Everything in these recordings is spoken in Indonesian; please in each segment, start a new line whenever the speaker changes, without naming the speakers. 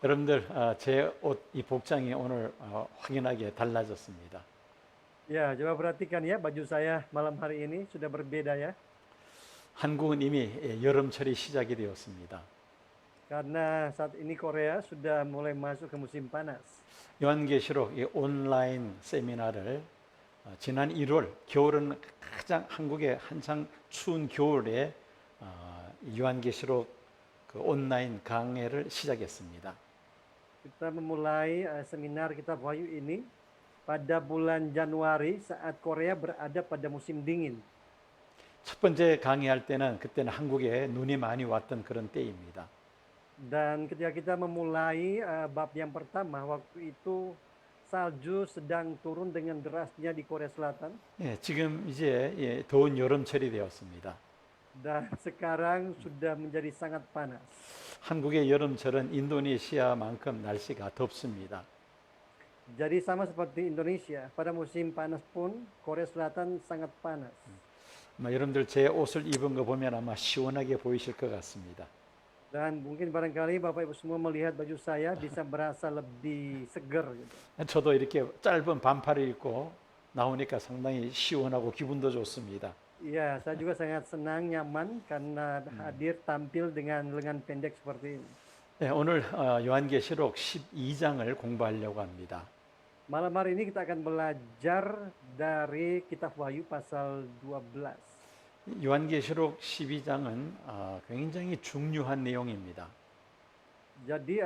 여러분들, 제 옷, 이 복장이 오늘 확연하게 달라졌습니다.
Ya, coba perhatikan ya, baju saya malam hari ini sudah berbeda ya.
한국은 이미 여름철이 시작이 되었습니다.
Karena saat ini Korea sudah mulai masuk ke musim panas.
요한계시록 이 온라인 세미나를 지난 1월, 겨울은 가장 한국의 한창 추운 겨울에 요한계시록 그 온라인 강해를 시작했습니다.
Kita memulai seminar Kitab Wahyu ini pada bulan Januari saat Korea berada pada musim dingin.
첫 번째 강의할 때는 그때는 한국에 눈이 많이 왔던 그런 때입니다.
Dan ketika kita memulai bab yang pertama, waktu itu salju sedang turun dengan derasnya di Korea Selatan.
예, 지금 이제 더운 여름철이 되었습니다.
Dan sekarang sudah menjadi sangat panas.
한국의 여름철은 인도네시아만큼 날씨가 덥습니다.
Jadi sama seperti Indonesia, pada musim panas pun Korea Selatan sangat panas.
여러분들 제 옷을 입은 거 보면 아마 시원하게 보이실 것 같습니다.
Dan mungkin barangkali Bapak Ibu semua melihat baju saya bisa berasa lebih seger gitu.
저도 이렇게 짧은 반팔을 입고 나오니까 상당히 시원하고 기분도 좋습니다.
Iya, saya juga sangat senang, nyaman karena hadir tampil dengan lengan pendek seperti ini.
네, 오늘 요한계시록 12장을 공부하려고 합니다.
Malam hari ini kita akan belajar dari Kitab Wahyu pasal 12.
요한계시록 12장은 굉장히 중요한 내용입니다.
Jadi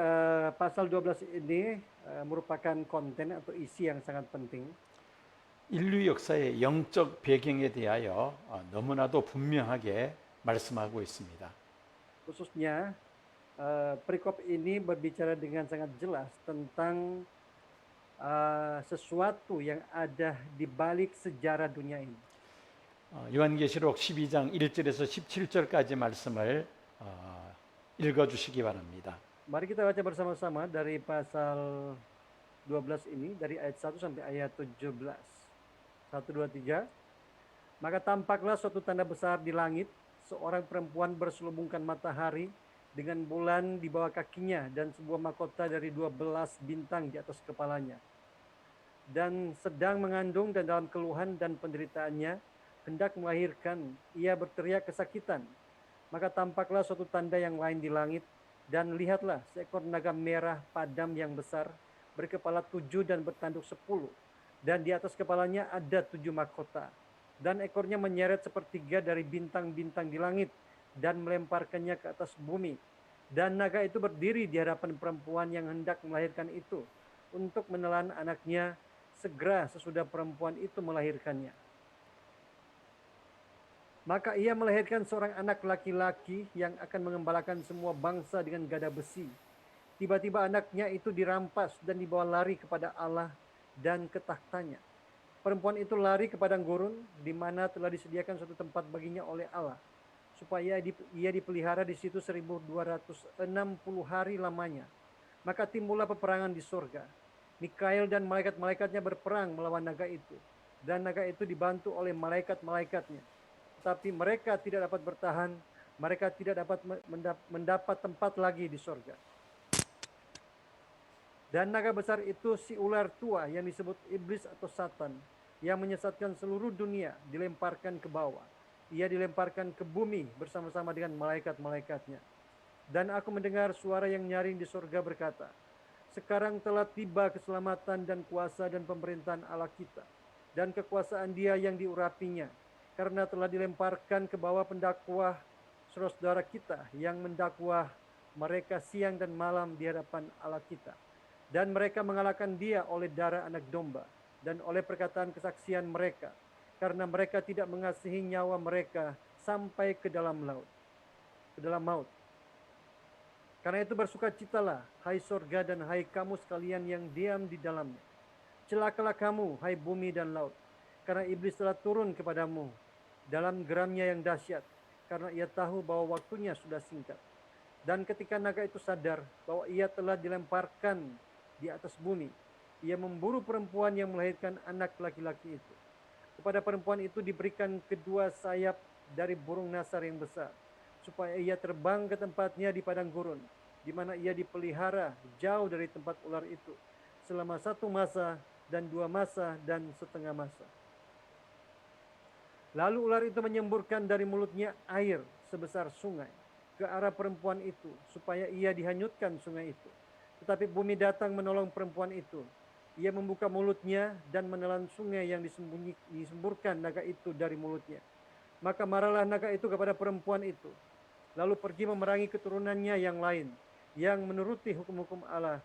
pasal 12 ini merupakan konten atau isi yang sangat penting.
인류 역사의 영적 배경에 대하여 너무나도 분명하게 말씀하고 있습니다.
Khususnya perikop ini berbicara dengan sangat jelas tentang sesuatu yang ada di balik sejarah dunia ini.
요한계시록 12장 1절에서 17절까지 말씀을 읽어주시기 바랍니다.
Mari kita baca bersama-sama dari pasal 12 ini, dari ayat 1 sampai ayat 17. 1, 2, 3. Maka tampaklah suatu tanda besar di langit, seorang perempuan berselubungkan matahari dengan bulan di bawah kakinya dan sebuah mahkota dari 12 bintang di atas kepalanya. Dan sedang mengandung dan dalam keluhan dan penderitaannya, hendak melahirkan, ia berteriak kesakitan. Maka tampaklah suatu tanda yang lain di langit, dan lihatlah seekor naga merah padam yang besar, berkepala 7 dan bertanduk 10. Dan di atas kepalanya ada 7 mahkota. Dan ekornya menyeret sepertiga dari bintang-bintang di langit, dan melemparkannya ke atas bumi. Dan naga itu berdiri di hadapan perempuan yang hendak melahirkan itu, untuk menelan anaknya segera sesudah perempuan itu melahirkannya. Maka ia melahirkan seorang anak laki-laki yang akan mengembalakan semua bangsa dengan gada besi. Tiba-tiba anaknya itu dirampas dan dibawa lari kepada Allah dan ke tahtanya. Perempuan itu lari ke padang gurun, di mana telah disediakan suatu tempat baginya oleh Allah, supaya ia dipelihara di situ 1260 hari lamanya. Maka timbullah peperangan di surga. Mikael dan malaikat-malaikatnya berperang melawan naga itu, dan naga itu dibantu oleh malaikat-malaikatnya. Tetapi mereka tidak dapat bertahan, mereka tidak dapat mendapat tempat lagi di surga. Dan naga besar itu si ular tua yang disebut iblis atau Satan, yang menyesatkan seluruh dunia, dilemparkan ke bawah. Ia dilemparkan ke bumi bersama-sama dengan malaikat-malaikatnya. Dan aku mendengar suara yang nyaring di surga berkata, sekarang telah tiba keselamatan dan kuasa dan pemerintahan Allah kita, dan kekuasaan Dia yang diurapinya, karena telah dilemparkan ke bawah pendakwah saudara kita yang mendakwah mereka siang dan malam di hadapan Allah kita. Dan mereka mengalahkan Dia oleh darah anak domba dan oleh perkataan kesaksian mereka, karena mereka tidak mengasihi nyawa mereka sampai ke dalam laut, ke dalam maut. Karena itu bersukacitalah, hai sorga dan hai kamu sekalian yang diam di dalamnya. Celakalah kamu, hai bumi dan laut, karena iblis telah turun kepadamu dalam geramnya yang dahsyat, karena ia tahu bahwa waktunya sudah singkat. Dan ketika naga itu sadar bahwa ia telah dilemparkan di atas bumi, ia memburu perempuan yang melahirkan anak laki-laki itu. Kepada perempuan itu diberikan kedua sayap dari burung nasar yang besar, supaya ia terbang ke tempatnya di padang gurun, di mana ia dipelihara jauh dari tempat ular itu selama 1 masa dan 2 masa dan setengah masa. Lalu ular itu menyemburkan dari mulutnya air sebesar sungai ke arah perempuan itu, supaya ia dihanyutkan sungai itu. Tetapi bumi datang menolong perempuan itu. Ia membuka mulutnya dan menelan sungai yang disemburkan naga itu dari mulutnya. Maka marahlah naga itu kepada perempuan itu, lalu pergi memerangi keturunannya yang lain, yang menuruti hukum-hukum Allah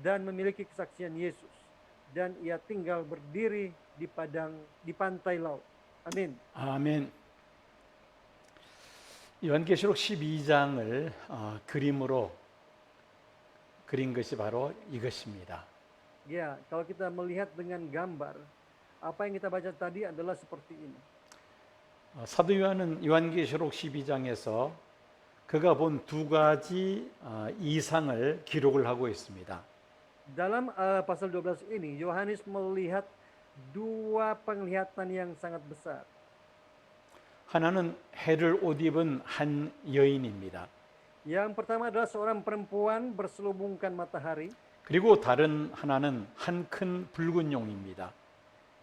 dan memiliki kesaksian Yesus. Dan ia tinggal berdiri di pantai laut. 아멘.
아멘. 요한계시록 12장을 그림으로 그린 것이 바로 이것입니다.
Ya, kalau kita melihat dengan gambar, apa yang kita baca tadi adalah seperti ini.
사도 요한은 요한계시록 12장에서 그가 본 2가지 이상을 기록을 하고 있습니다.
Dalam pasal 12 ini, Yohanes melihat 2 penglihatan yang sangat besar.
하나는 해를 옷 입은 한 여인입니다.
Yang pertama adalah seorang perempuan berselubungkan matahari.
그리고 다른 하나는 한 큰 붉은 용입니다.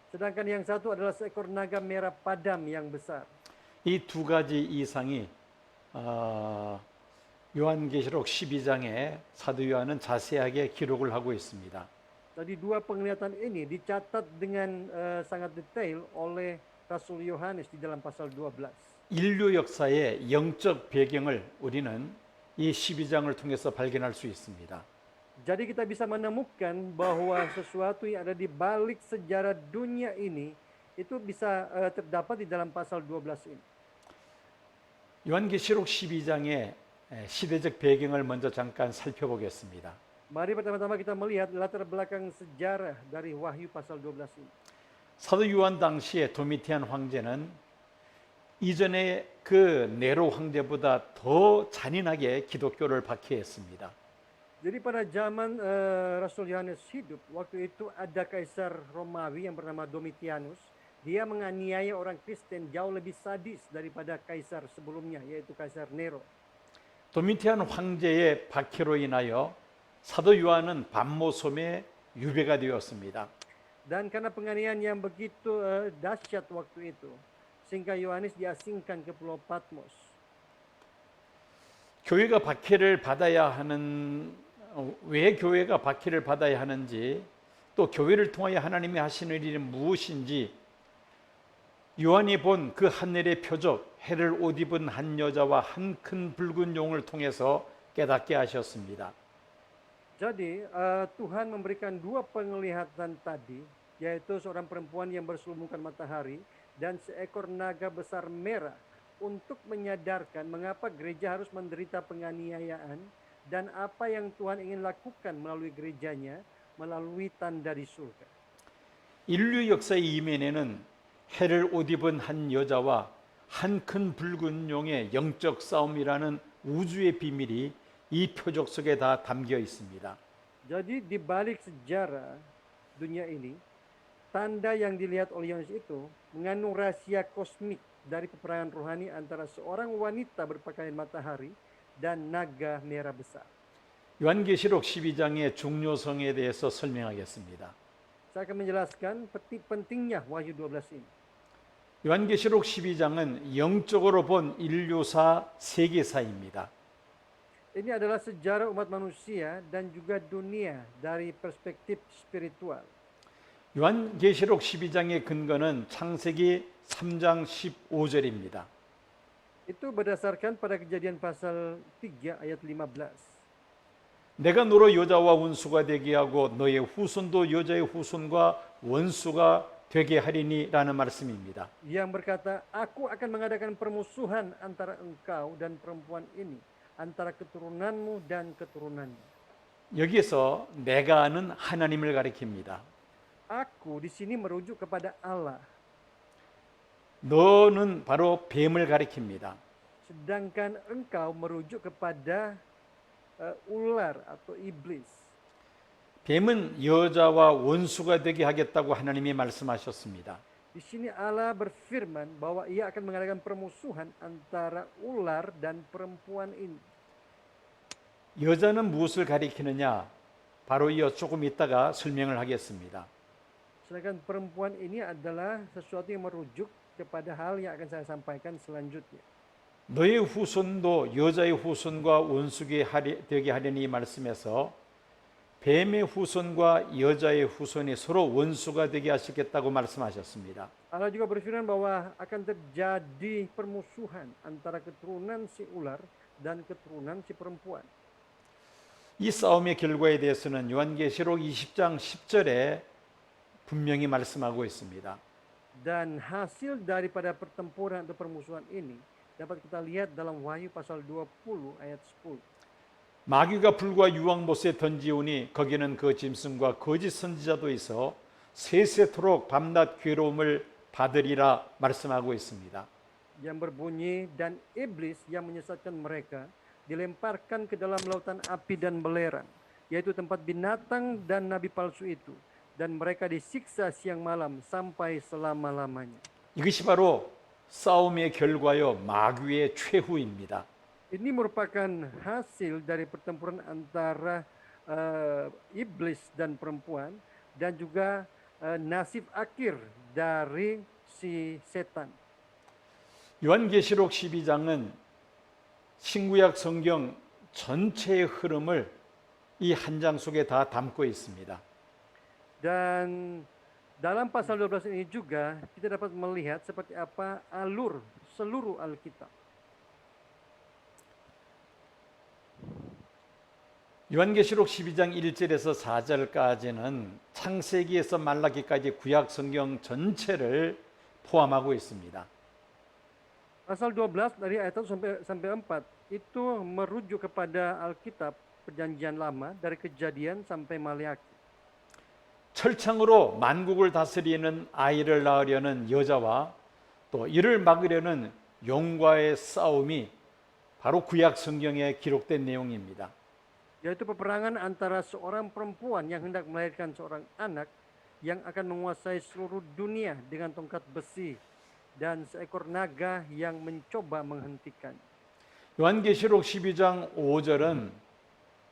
Sedangkan yang satu adalah seekor naga merah padam yang besar.
이 2가지 이상이 요한계시록 12장에 사도 요한은 자세하게 기록을 하고 있습니다.
Jadi 2 penglihatan ini dicatat dengan sangat detail oleh Rasul Yohanes di dalam pasal 12.
인류 역사의 영적 배경을 우리는 이 12장을 통해서 발견할 수 있습니다.
Jadi kita bisa menemukan bahwa sesuatu yang ada di balik sejarah dunia ini itu bisa terdapat di dalam pasal 12 ini.
요한계시록 12장의 시대적 배경을 먼저 잠깐 살펴보겠습니다.
Mari pertama-tama kita melihat latar belakang sejarah dari Wahyu pasal 12 ini.
사도 요한 당시에 도미티안 황제는 이전에 그 네로 황제보다 더 잔인하게 기독교를 박해했습니다.
Jadi pada zaman Rasul Yohanes hidup, waktu itu ada kaisar Romawi yang bernama Domitianus. Dia menganiaya orang Kristen jauh lebih sadis daripada kaisar sebelumnya, yaitu kaisar Nero.
도미티안 황제의 박해로 인하여 사도 요한은 밤모섬에 유배가 되었습니다.
Dan karena penganiayaan yang begitu dahsyat waktu itu, sehingga Yohanes diasingkan ke Pulau Patmos.
교회가 박해를 받아야 하는 왜 교회가 박해를 받아야 하는지 또 교회를 통하여 하나님이 하시는 일이 무엇인지 요한이 본 그 하늘의 표적 해를 옷 입은 한 여자와 한 큰 붉은 용을 통해서 깨닫게 하셨습니다.
Jadi Tuhan memberikan 2 penglihatan tadi, yaitu seorang perempuan yang berselubungkan matahari dan seekor naga besar merah, untuk menyadarkan mengapa gereja harus menderita penganiayaan dan apa yang Tuhan ingin lakukan melalui gerejanya melalui tanda di surga.
인류 역사의 이면에는 해를 옷 입은 한 여자와 한 큰 붉은 용의 영적 싸움이라는 우주의 비밀이 이 표적 속에 다 담겨 있습니다.
Jadi di balik sejarah dunia ini, tanda yang dilihat oleh Yohanes itu mengandung rahasia kosmik dari peperangan rohani antara seorang wanita berpakaian matahari dan naga merah besar.
요한계시록 12장의 중요성에 대해서 설명하겠습니다.
Saya akan menjelaskan pentingnya Wahyu 12 ini.
요한계시록 12장은 영적으로 본 인류사 세계사입니다.
Ini adalah sejarah umat manusia dan juga dunia dari perspektif spiritual.
요한계시록 12장의 근거는 창세기 3장 15절입니다.
Itu berdasarkan pada Kejadian pasal 3 ayat 15.
내가 너로 여자와 원수가 되게 하고 너의 후손도 여자의 후손과 원수가 되게 하리니라는 말씀입니다.
Yang berkata, aku akan mengadakan permusuhan antara engkau dan perempuan ini, antara keturunanmu dan keturunannya.
여기서 내가는 하나님을 가리킵니다.
Aku di sini merujuk kepada Allah.
너는 바로 뱀을 가리킵니다.
Sedangkan engkau merujuk kepada ular atau iblis.
뱀은 여자와 원수가 되게 하겠다고 하나님이 말씀하셨습니다.
Di sini Allah berfirman bahwa ia akan mengadakan permusuhan antara ular dan perempuan ini.
여자는 무엇을 가리키느냐? 바로 이어 조금 있다가 설명을 하겠습니다.
Sedangkan perempuan ini adalah sesuatu yang merujuk kepada hal yang akan saya sampaikan selanjutnya.
너의 후손도 여자의 후손과 원수가 되게 하려니 이 말씀에서 뱀의 후손과 여자의 후손이 서로 원수가 되게 하시겠다고 말씀하셨습니다.
Allah juga berfirman bahwa akan terjadi permusuhan antara keturunan si ular dan keturunan si perempuan.
이 싸움의 결과에 대해서는 요한계시록 20장 10절에 분명히 말씀하고 있습니다.
Dan hasil daripada pertempuran atau permusuhan ini dapat kita lihat dalam Wahyu pasal 20 ayat 10.
마귀가 불과 유황못에 던지오니 거기는 그 짐승과 거짓 선지자도 있어 세세토록 밤낮 괴로움을 받으리라 말씀하고 있습니다.
Yang berbunyi, dan iblis yang menyesatkan mereka dilemparkan ke dalam lautan api dan belerang, yaitu tempat binatang dan nabi palsu itu, dan mereka disiksa siang malam sampai selama-lamanya.
이것이 바로 싸움의 결과요 마귀의 최후입니다.
Ini merupakan hasil dari pertempuran antara iblis dan perempuan, dan juga nasib akhir dari si setan.
요한계시록 12장은 신구약 성경 전체의 흐름을 이 한 장 속에 다 담고 있습니다.
Dan dalam pasal 12 ini juga kita dapat melihat seperti apa alur seluruh Alkitab.
요한계시록 12장 1절에서 4절까지는 창세기에서 말라기까지 구약 성경 전체를 포함하고 있습니다.
Pasal 12 dari ayat 1 sampai 4 itu merujuk kepada Alkitab Perjanjian Lama dari Kejadian sampai Maleakhi.
철창으로 만국을 다스리는 아이를 낳으려는 여자와 또 이를 막으려는 용과의 싸움이 바로 구약 성경에 기록된 내용입니다.
Yaitu peperangan antara seorang perempuan yang hendak melahirkan seorang anak yang akan menguasai seluruh dunia dengan tongkat besi dan seekor naga yang mencoba menghentikan.
요한계시록 12장 5절은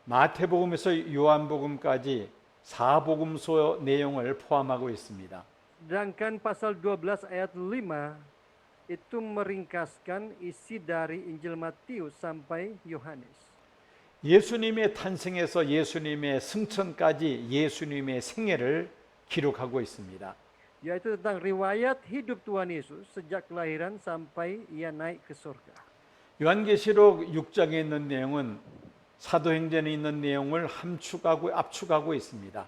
마태복음에서 요한복음까지 사복음서 내용을 포함하고 있습니다.
Sedangkan pasal 12 ayat 5 itu meringkaskan isi dari Injil Matius sampai Yohanes.
예수님의 탄생에서 예수님의 승천까지 예수님의 생애를 기록하고 있습니다.
Yaitu tentang riwayat hidup Tuhan Yesus sejak kelahiran sampai ia naik ke surga.
요한계시록 6장에 있는 내용은 사도행전에 있는 내용을 압축하고 있습니다.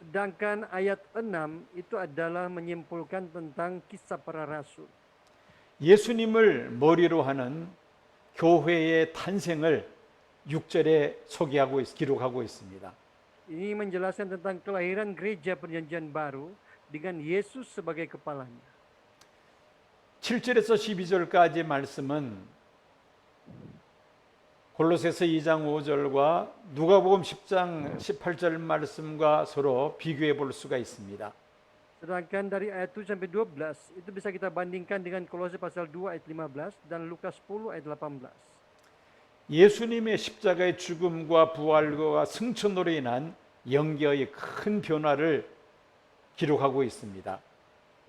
Sedangkan ayat 6 itu adalah menyimpulkan tentang kisah para rasul.
예수님을 머리로 하는 교회의 탄생을 6절에 기록하고 있습니다.
Ini menjelaskan tentang kelahiran gereja perjanjian baru dengan Yesus sebagai kepalanya.
7절에서 12절까지 말씀은 골로새서 2장 5절과 누가복음 10장 18절 말씀과 서로 비교해 볼 수가 있습니다.
Sedangkan dari ayat 7 sampai 12 itu bisa kita bandingkan dengan Kolose pasal 2 ayat 15 dan Lukas 10 ayat 18.
예수님의 십자가의 죽음과 부활과 승천으로 인한 영계의 큰 변화를 기록하고 있습니다.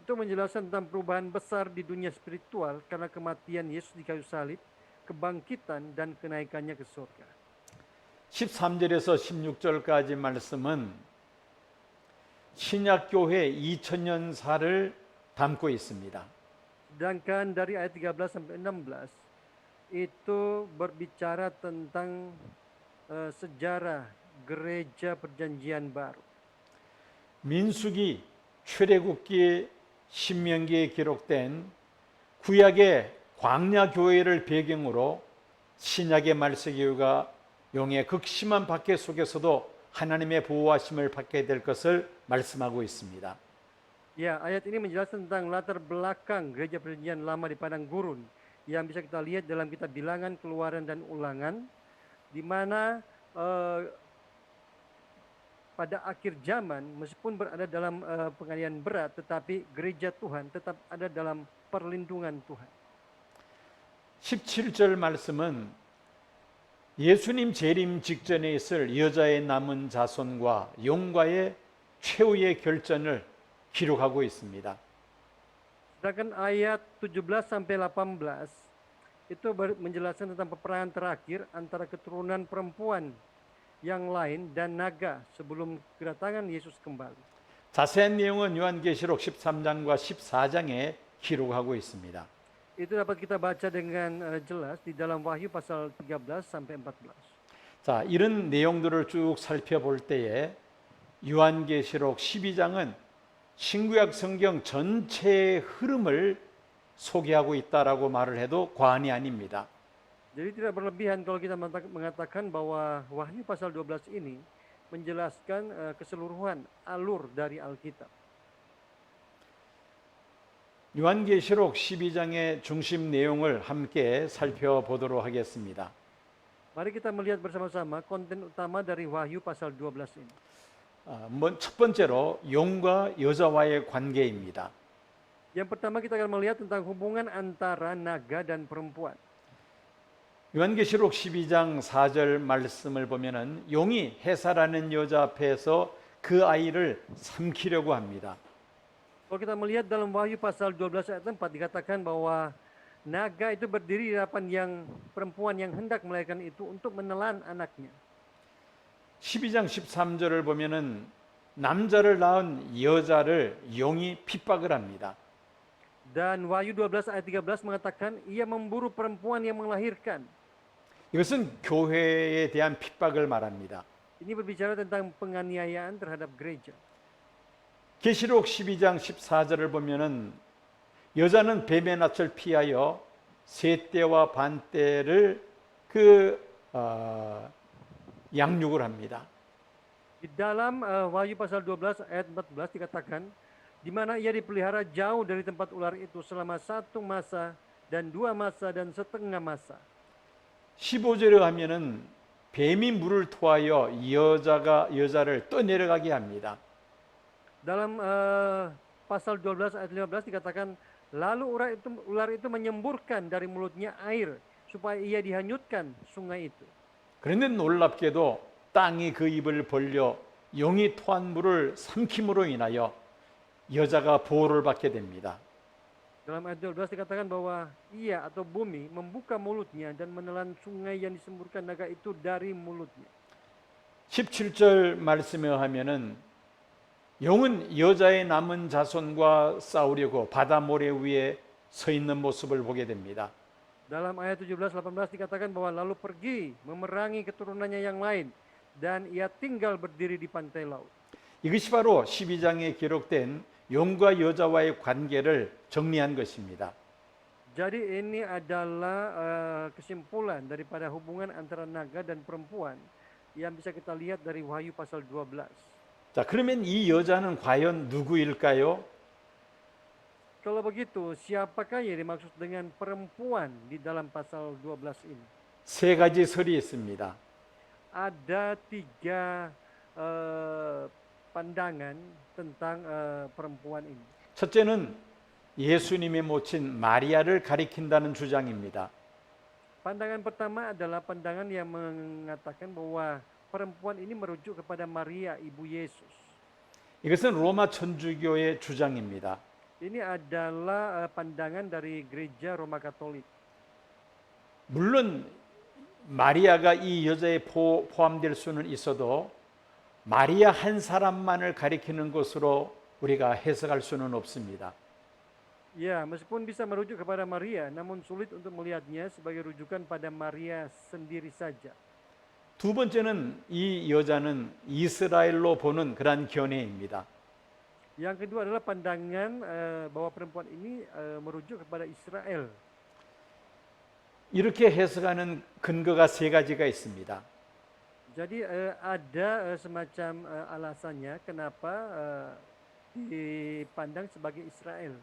Itu menjelaskan tentang perubahan besar di dunia spiritual karena kematian Yesus di kayu salib, kebangkitan dan kenaikannya ke surga.
13절에서 16절까지 말씀은 신약교회 2000년사를 담고 있습니다.
Sedangkan dari ayat 13 sampai 16 itu berbicara tentang sejarah gereja perjanjian baru.
민수기, 출애굽기, 신명기에 기록된 구약의 광야 교회를 배경으로 신약의 말세교회가 용의 극심한 박해 속에서도 하나님의 보호하심을 받게 될 것을 말씀하고 있습니다.
Ya, ayat ini menjelaskan tentang latar belakang gereja perjanjian lama di padang gurun yang bisa kita lihat dalam kitab Bilangan, Keluaran dan Ulangan, di mana pada akhir zaman meskipun berada dalam penganiayaan berat, tetapi gereja Tuhan tetap ada dalam perlindungan Tuhan.
17절 말씀은 예수님 재림 직전에 있을 여자의 남은 자손과 용과의 최후의 결전을 기록하고 있습니다.
Sedangkan ayat 17 sampai 18 itu menjelaskan tentang peperangan terakhir antara keturunan perempuan yang lain dan naga sebelum kedatangan Yesus kembali.
자세한 내용은 요한계시록 13장과 14장에 기록하고 있습니다.
Itu dapat kita baca dengan jelas di dalam Wahyu pasal 13 sampai 14.
자, 이런 내용들을 쭉 살펴볼 때에 요한계시록 12장은 신구약 성경 전체의 흐름을 소개하고 있다라고 말을 해도 과언이 아닙니다.
Jadi tidak berlebihan kalau kita mengatakan bahwa Wahyu pasal 12 ini menjelaskan keseluruhan alur dari Alkitab.
요한계시록 12장의 중심 내용을 함께 살펴보도록 하겠습니다.
Mari kita melihat bersama-sama konten utama dari Wahyu pasal 12 ini.
첫 번째로 용과 여자와의 관계입니다.
Yang pertama kita akan melihat tentang hubungan antara naga dan perempuan.
요한계시록 12장 4절 말씀을 보면은 용이 해사라는 여자 앞에서 그 아이를 삼키려고 합니다.
Kalau kita melihat dalam Wahyu pasal 12 ayat 4 dikatakan bahwa naga itu berdiri di hadapan yang perempuan yang hendak melahirkan itu untuk menelan anaknya.
12장 13절을 보면은 남자를 낳은 여자를 용이 핍박을 합니다.
Dan Wahyu 12 ayat 13 mengatakan ia memburu perempuan yang melahirkan.
이것은 교회에 대한 핍박을 말합니다.
Ini berbicara tentang penganiayaan terhadap gereja.
계시록 12장 14절을 보면은 여자는 뱀의 낯을 피하여 세 때와 반 때를 양육을 합니다.
Di dalam Wahyu pasal 12 ayat 14 dikatakan, di mana ia dipelihara jauh dari tempat ular itu selama 1 masa dan 2 masa dan setengah masa.
15절에 하면은 뱀이 물을 토하여 여자를 떠내려가게 합니다.
Dalam pasal 12 ayat 15 dikatakan, lalu ular itu menyemburkan dari mulutnya air supaya ia dihanyutkan sungai itu.
그런데 놀랍게도 땅이 그 입을 벌려 용이 토한 물을 삼킴으로 인하여 여자가 보호를 받게 됩니다.
Dalam ayat 12 dikatakan bahwa ia atau bumi membuka mulutnya dan menelan sungai yang disemburkan naga itu dari mulutnya.
17절 말씀에 하면은 용은 여자의 남은 자손과 싸우려고 바다 모래 위에 서 있는 모습을 보게 됩니다.
Dalam ayat 17-18 dikatakan bahwa lalu pergi memerangi keturunannya yang lain dan ia tinggal berdiri di pantai laut.
이것이 바로 12장에 기록된 용과 여자와의 관계를 정리한 것입니다.
Jadi ini adalah kesimpulan daripada hubungan antara naga dan perempuan yang bisa kita lihat dari Wahyu pasal 12.
자, 그러면 이 여자는 과연 누구일까요?
Kalau begitu, siapakah yang dimaksud dengan perempuan di dalam pasal 12 ini?
세 가지 설이 있습니다.
Ada 3 pandangan tentang perempuan ini.
첫째는 예수님의 모친 마리아를 가리킨다는 주장입니다.
Pandangan pertama adalah pandangan yang mengatakan bahwa perempuan ini merujuk kepada Maria, ibu Yesus.
이것은 로마 천주교의 주장입니다.
Ini adalah pandangan dari gereja Roma Katolik.
물론 마리아가 이 여자에 포함될 수는 있어도 마리아 한 사람만을 가리키는 것으로 우리가 해석할 수는 없습니다.
Ya, meskipun bisa merujuk kepada Maria, namun sulit untuk melihatnya sebagai rujukan pada Maria sendiri saja.
두 번째는 이 여자는 이스라엘로 보는 그러한 견해입니다.
Yang kedua adalah pandangan bahwa perempuan ini merujuk kepada Israel.
이렇게 해석하는 근거가 세 가지가 있습니다.
Jadi ada semacam alasannya kenapa dipandang sebagai Israel.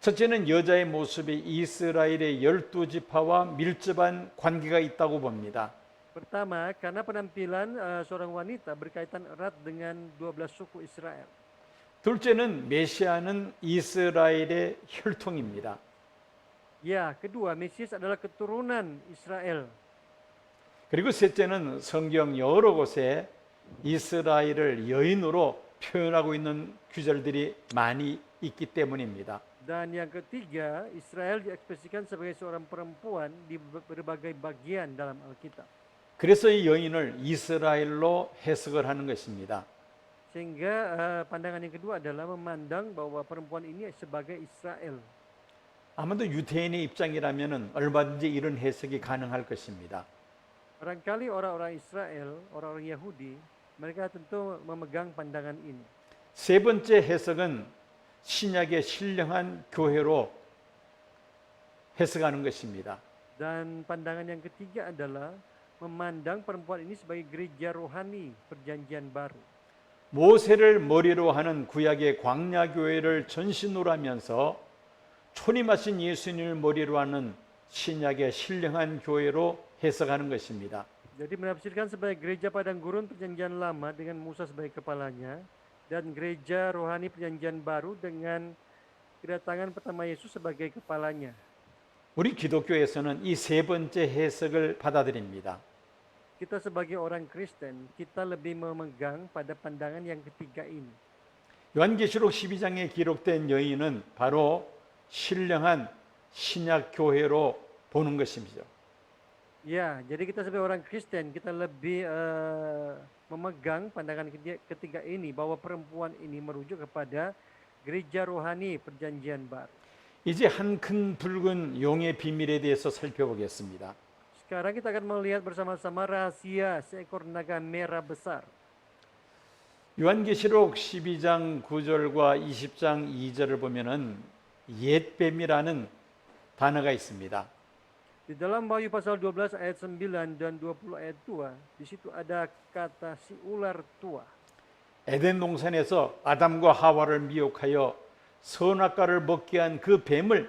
첫째는 여자의 모습이 이스라엘의 12지파와 밀접한 관계가 있다고 봅니다.
Pertama, karena penampilan seorang wanita berkaitan erat dengan 12 suku Israel.
둘째는 메시아는 이스라엘의 혈통입니다.
Ya, kedua, Mesias adalah keturunan Israel.
그리고 셋째는 성경 여러 곳에 이스라엘을 여인으로 표현하고 있는 구절들이 많이 있기 때문입니다.
Dan yang ketiga, Israel diekspresikan sebagai seorang perempuan di berbagai bagian dalam Alkitab.
그래서 이 여인을 이스라엘로 해석을 하는 것입니다.
Sehingga pandangan yang kedua adalah memandang bahwa perempuan ini sebagai Israel.
아마도 유대인의 입장이라면 얼마든지 이런 해석이 가능할 것입니다.
Barangkali orang-orang Israel, orang-orang Yahudi, mereka tentu memegang pandangan ini.
세 번째 해석은 신약의 신령한 교회로 해석하는 것입니다.
Dan pandangan yang ketiga adalah memandang perempuan ini sebagai gereja rohani perjanjian baru.
모세를 머리로 하는 구약의 광야 교회를 전신으로 하면서 초림하신 예수님을 머리로 하는 신약의 신령한 교회로 해석하는 것입니다.
Jadi menafsirkan sebagai gereja padang gurun perjanjian lama dengan Musa sebagai kepalanya dan gereja rohani perjanjian baru dengan kedatangan pertama Yesus sebagai kepalanya.
우리 기독교에서는 이 세 번째 해석을 받아들입니다.
Kita sebagai orang Kristen, kita lebih memegang pada pandangan yang ketiga ini.
요한계시록 12장에 기록된 여인은 바로 신령한 신약 교회로 보는 것입니다.
Ya, jadi kita sebagai orang Kristen, kita lebih memegang pandangan ketiga ini bahwa perempuan ini merujuk kepada gereja rohani perjanjian baru.
이제 한 큰 붉은 용의 비밀에 대해서 살펴보겠습니다.
Sekarang kita akan melihat bersama-sama rahasia seekor naga merah besar.
요한계시록 12장 9절과 20장 2절을 보면은 옛뱀이라는 단어가 있습니다.
Di dalam Wahyu pasal 12 ayat 9 dan 20 ayat 2, di situ ada kata si ular tua.
에덴 동산에서 아담과 하와를 미혹하여 선악과를 먹게 한 그 뱀을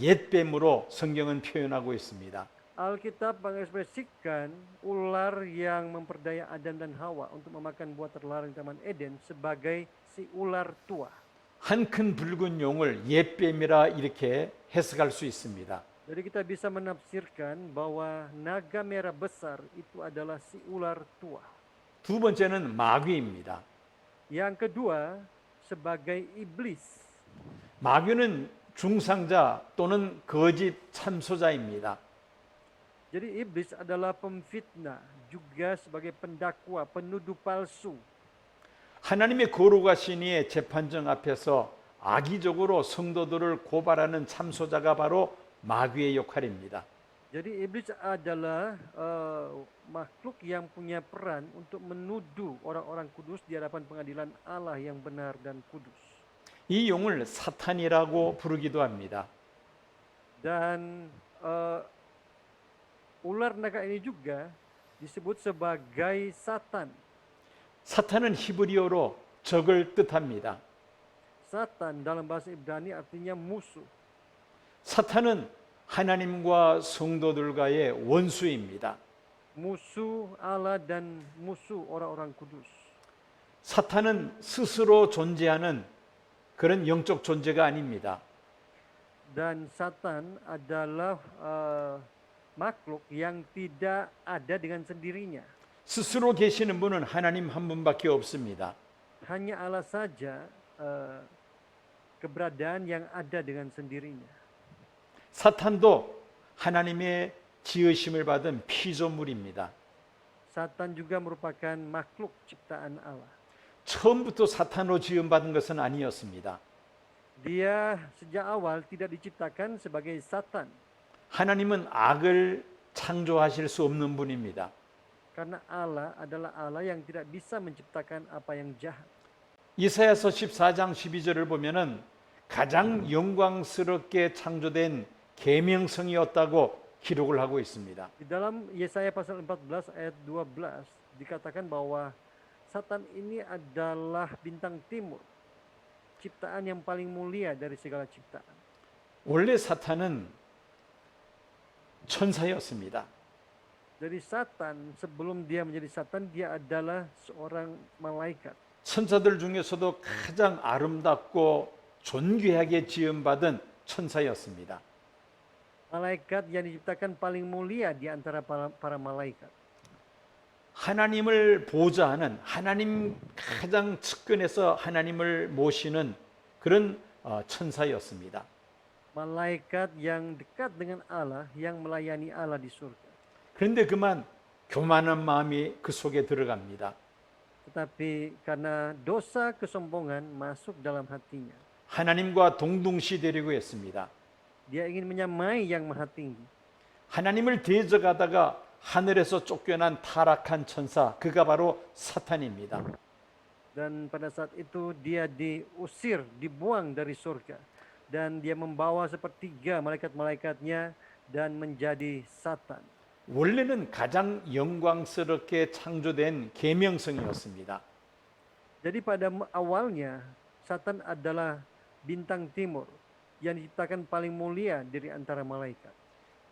옛뱀으로 성경은 표현하고 있습니다.
Alkitab mengekspresikan ular yang memperdaya Adam dan Hawa untuk memakan buah terlarang di Taman Eden sebagai si ular tua.
한 큰 붉은 용을 옛뱀이라 이렇게 해석할 수 있습니다.
Jadi kita bisa menafsirkan bahwa naga merah besar itu adalah si ular tua.
두 번째는 마귀입니다.
Yang kedua sebagai iblis.
마귀는 중상자 또는 거짓 참소자입니다.
Jadi iblis adalah pemfitnah, juga sebagai pendakwa, penuduh palsu.
하나님의 거룩하신 이의 재판정 앞에서 악의적으로 성도들을 고발하는 참소자가 바로 마귀의 역할입니다.
Jadi iblis adalah makhluk yang punya peran untuk menuduh orang-orang kudus di hadapan pengadilan Allah yang benar dan kudus.
이 용을 사탄이라고 부르기도 합니다.
Dan ular naga ini juga disebut sebagai Satan.
사탄은 히브리어로 적을 뜻합니다.
Satan dalam bahasa Ibrani artinya musuh.
사탄은 하나님과 성도들과의 원수입니다.
Musuh Allah dan musuh orang-orang kudus.
사탄은 스스로 존재하는 그런 영적 존재가 아닙니다.
Dan Satan adalah makhluk yang tidak ada dengan sendirinya.
스스로 계시는 분은 하나님 한 분밖에 없습니다.
Hanya Allah saja keberadaan yang ada dengan sendirinya.
사탄도 하나님의 지으심을 받은 피조물입니다.
Satan juga merupakan makhluk ciptaan Allah.
처음부터 사탄으로 지음받은 것은 아니었습니다.
Dia sejak awal tidak diciptakan sebagai Satan.
하나님은 악을 창조하실 수 없는 분입니다.
Karena Allah adalah Allah yang tidak bisa menciptakan apa yang jahat.
이사야서 14장 12절을 보면은 가장 영광스럽게 창조된 계명성이었다고 기록을 하고 있습니다.
Di dalam Yesaya pasal 14 ayat 12 dikatakan bahwa Satan ini adalah bintang timur, ciptaan yang paling mulia dari segala ciptaan.
원래 사탄은 천사였습니다.
Jadi Satan sebelum dia menjadi Satan dia adalah seorang malaikat.
천사들 중에서도 가장 아름답고 존귀하게 지음받은 천사였습니다.
Malaikat yang diciptakan paling mulia di antara para malaikat.
하나님을 보좌하는 하나님 가장 측근에서 하나님을 모시는 그런 천사였습니다.
Malaikat yang dekat dengan Allah, yang melayani Allah di surga.
그런데 그만 교만한 마음이 그 속에 들어갑니다.
Tetapi karena dosa kesombongan masuk dalam hatinya.
하나님과 동등시되려고 했습니다.
Dia ingin menyamai yang maha tinggi.
하나님을 대적하다가 하늘에서 쫓겨난 타락한 천사, 그가 바로 사탄입니다.
Dan pada saat itu dia diusir, dibuang dari surga. Dan dia membawa sepertiga malaikat-malaikatnya dan menjadi Satan.
원래는 가장 영광스럽게 창조된 계명성이었습니다.
Jadi pada awalnya Satan adalah bintang timur yang diciptakan paling mulia dari antara malaikat.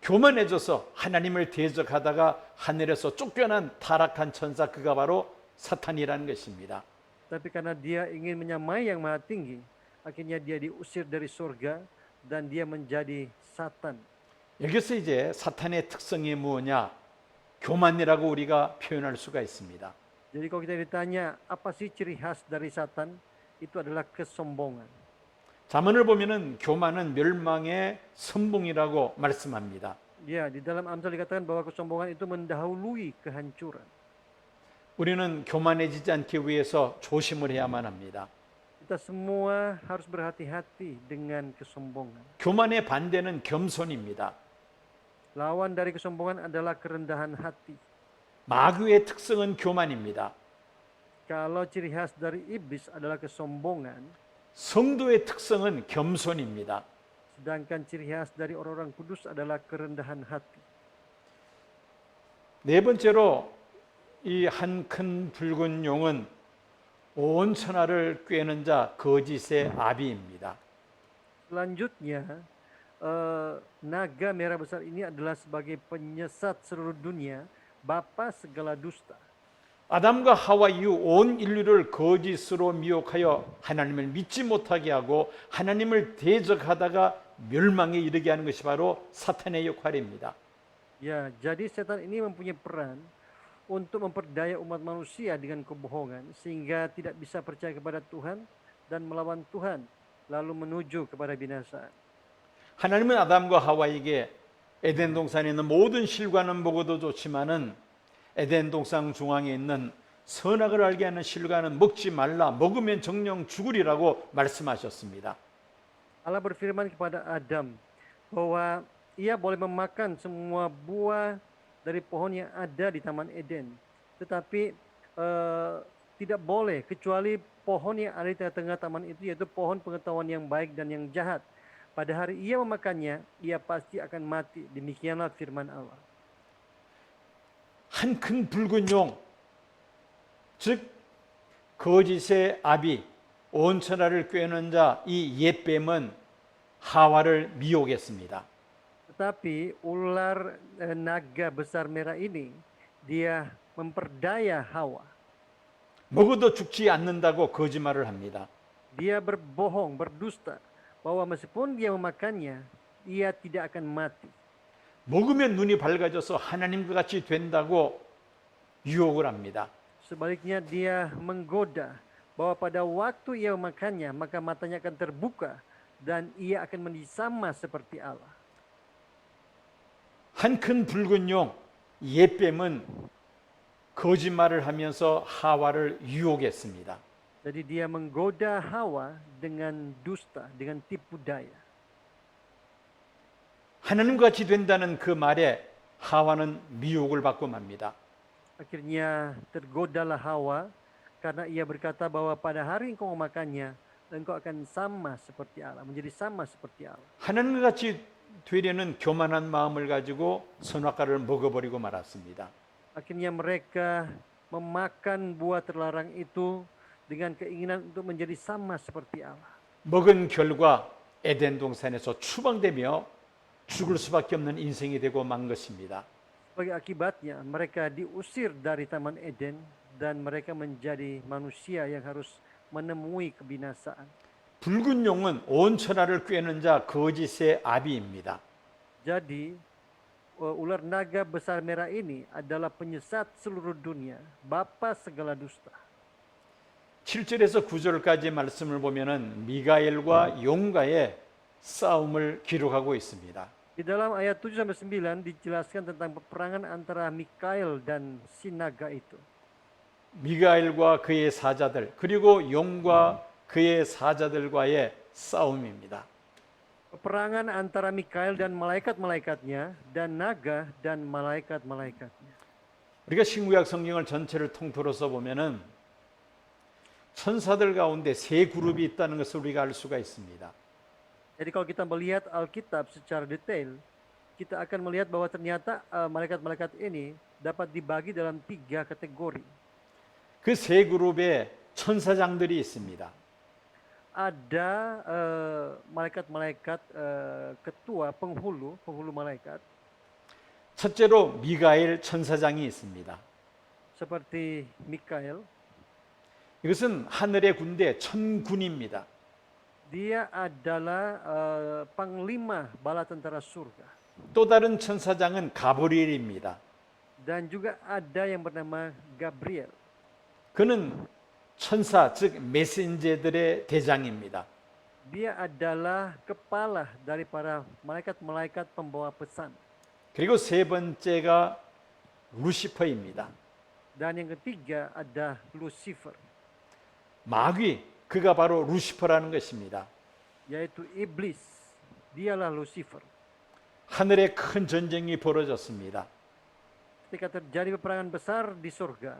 교만해져서 하나님을 대적하다가 하늘에서 쫓겨난 타락한 천사, 그가 바로 사탄이라는 것입니다.
Tapi karena dia ingin menyamai yang maha tinggi, akhirnya dia diusir dari surga dan dia menjadi Satan.
여기서 이제 사탄의 특성이 무엇냐? 교만이라고 우리가 표현할 수가 있습니다.
Jadi kalau kita ditanya apa sih ciri khas dari Satan, itu adalah kesombongan.
잠언을 보면은 교만은 멸망의 선봉이라고 말씀합니다.
Ya, di dalam Amsal dikatakan bahwa kesombongan itu mendahului kehancuran.
우리는 교만해지지 않기 위해서 조심을 해야만 합니다.
Kita semua harus berhati-hati dengan kesombongan.
교만의 반대는 겸손입니다.
Lawan dari kesombongan adalah kerendahan hati.
마귀의 특성은 교만입니다.
Kalau ciri khas dari iblis adalah kesombongan,
성도의 특성은 겸손입니다.
sedangkan ciri khas dari orang-orang kudus adalah kerendahan hati.
네 번째로 이 한 큰 붉은 용은 온 천하를 꿰는 자 거짓의 아비입니다.
Selanjutnya, naga merah besar ini adalah sebagai penyesat seluruh dunia, bapa segala dusta.
아담과 하와 이후 온 인류를 거짓으로 미혹하여 하나님을 믿지 못하게 하고 하나님을 대적하다가 멸망에 이르게 하는 것이 바로 사탄의 역할입니다.
Ya, jadi setan ini mempunyai peran untuk memperdaya umat manusia dengan kebohongan sehingga tidak bisa percaya kepada Tuhan dan melawan Tuhan lalu menuju kepada binasa.
하나님은 아담과 하와에게 에덴 동산에 있는 모든 실과는 먹어도 좋지만은 에덴 동산 중앙에 있는 선악을 알게 하는 실과는 먹지 말라. 먹으면 정령 죽으리라고 말씀하셨습니다.
Allah berfirman kepada Adam bahwa ia boleh memakan semua buah dari pohon yang ada di Taman Eden, tetapi tidak boleh kecuali pohon yang ada di tengah-tengah taman itu, yaitu pohon pengetahuan yang baik dan yang jahat. Pada hari ia memakannya, ia pasti akan mati. Demikianlah firman Allah.
한 큰 붉은 용, 즉 거짓의 아비, 온 천하를 꿰는 자 이 옛뱀은 하와를 미혹했습니다.
Tetapi ular naga besar merah ini, dia memperdaya Hawa.
먹어도 죽지 않는다고 거짓말을 합니다.
Dia berbohong, berdusta, bahwa meskipun dia memakannya, ia tidak akan mati.
먹으면 눈이 밝아져서 하나님과 같이 된다고 유혹을 합니다.
Sebaliknya dia menggoda bahwa pada waktu ia memakannya, maka matanya akan terbuka dan ia akan menjadi sama seperti Allah.
한 큰 붉은 용, 옛뱀은 거짓말을 하면서 하와를 유혹했습니다.
Jadi dia menggoda Hawa dengan dusta, dengan tipu daya.
하나님과 같이 된다는 그 말에 하와는 미혹을 받고 맙니다.
Akhirnya tergodalah Hawa karena ia berkata bahwa pada hari engkau memakannya, engkau akan sama seperti Allah, menjadi sama seperti Allah.
하나님과 같이 되려는 교만한 마음을 가지고 선악과를 먹어버리고 말았습니다.
Akhirnya mereka memakan buah terlarang itu dengan keinginan untuk menjadi sama seperti Allah.
먹은 결과 에덴 동산에서 추방되며 죽을 수밖에 없는 인생이 되고 만 것입니다.
Sebagai akibatnya mereka diusir dari Taman Eden dan mereka menjadi manusia yang harus menemui kebinasaan.
붉은 용은 온 천하를 꿰는 자 거짓의 아비입니다.
Jadi ular naga besar merah ini adalah penyesat seluruh dunia, bapa segala dusta.
7절에서 9절까지 말씀을 보면은 미가엘과 용과의 싸움을 기록하고 있습니다.
Di dalam ayat 7 sampai 9 dijelaskan tentang peperangan antara Mikael dan si naga itu.
미가엘과 그의 사자들 그리고 용과 그의 사자들과의 싸움입니다.
Peperangan antara Mikael dan malaikat-malaikatnya dan naga dan malaikat-malaikatnya.
우리가 신구약 성경을 전체를 통틀어서 보면은 천사들 가운데 세 그룹이 있다는 것을 우리가 알 수가 있습니다.
Jadi kalau kita melihat Alkitab secara detail, kita akan melihat bahwa ternyata malaikat-malaikat ini dapat dibagi dalam 3 kategori.
그 세 그룹의 천사장들이 있습니다.
Ada malaikat-malaikat ketua penghulu malaikat
첫째로 미가엘 천사장이 있습니다.
seperti Mikael.
이것은 하늘의 군대 천군입니다.
Dia adalah panglima bala tentara surga.
또 다른 천사장은 가브리엘입니다.
Dan juga ada yang bernama Gabriel.
그는 천사 즉 메신저들의 대장입니다.
Dia adalah kepala dari para malaikat-malaikat pembawa pesan.
그리고 세 번째가 루시퍼입니다.
Dan yang ketiga ada Lucifer,
마귀 그가 바로 루시퍼라는 것입니다.
yaitu iblis. Dialah Lucifer.
하늘에 큰 전쟁이 벌어졌습니다.
Ketika terjadi peperangan besar di surga,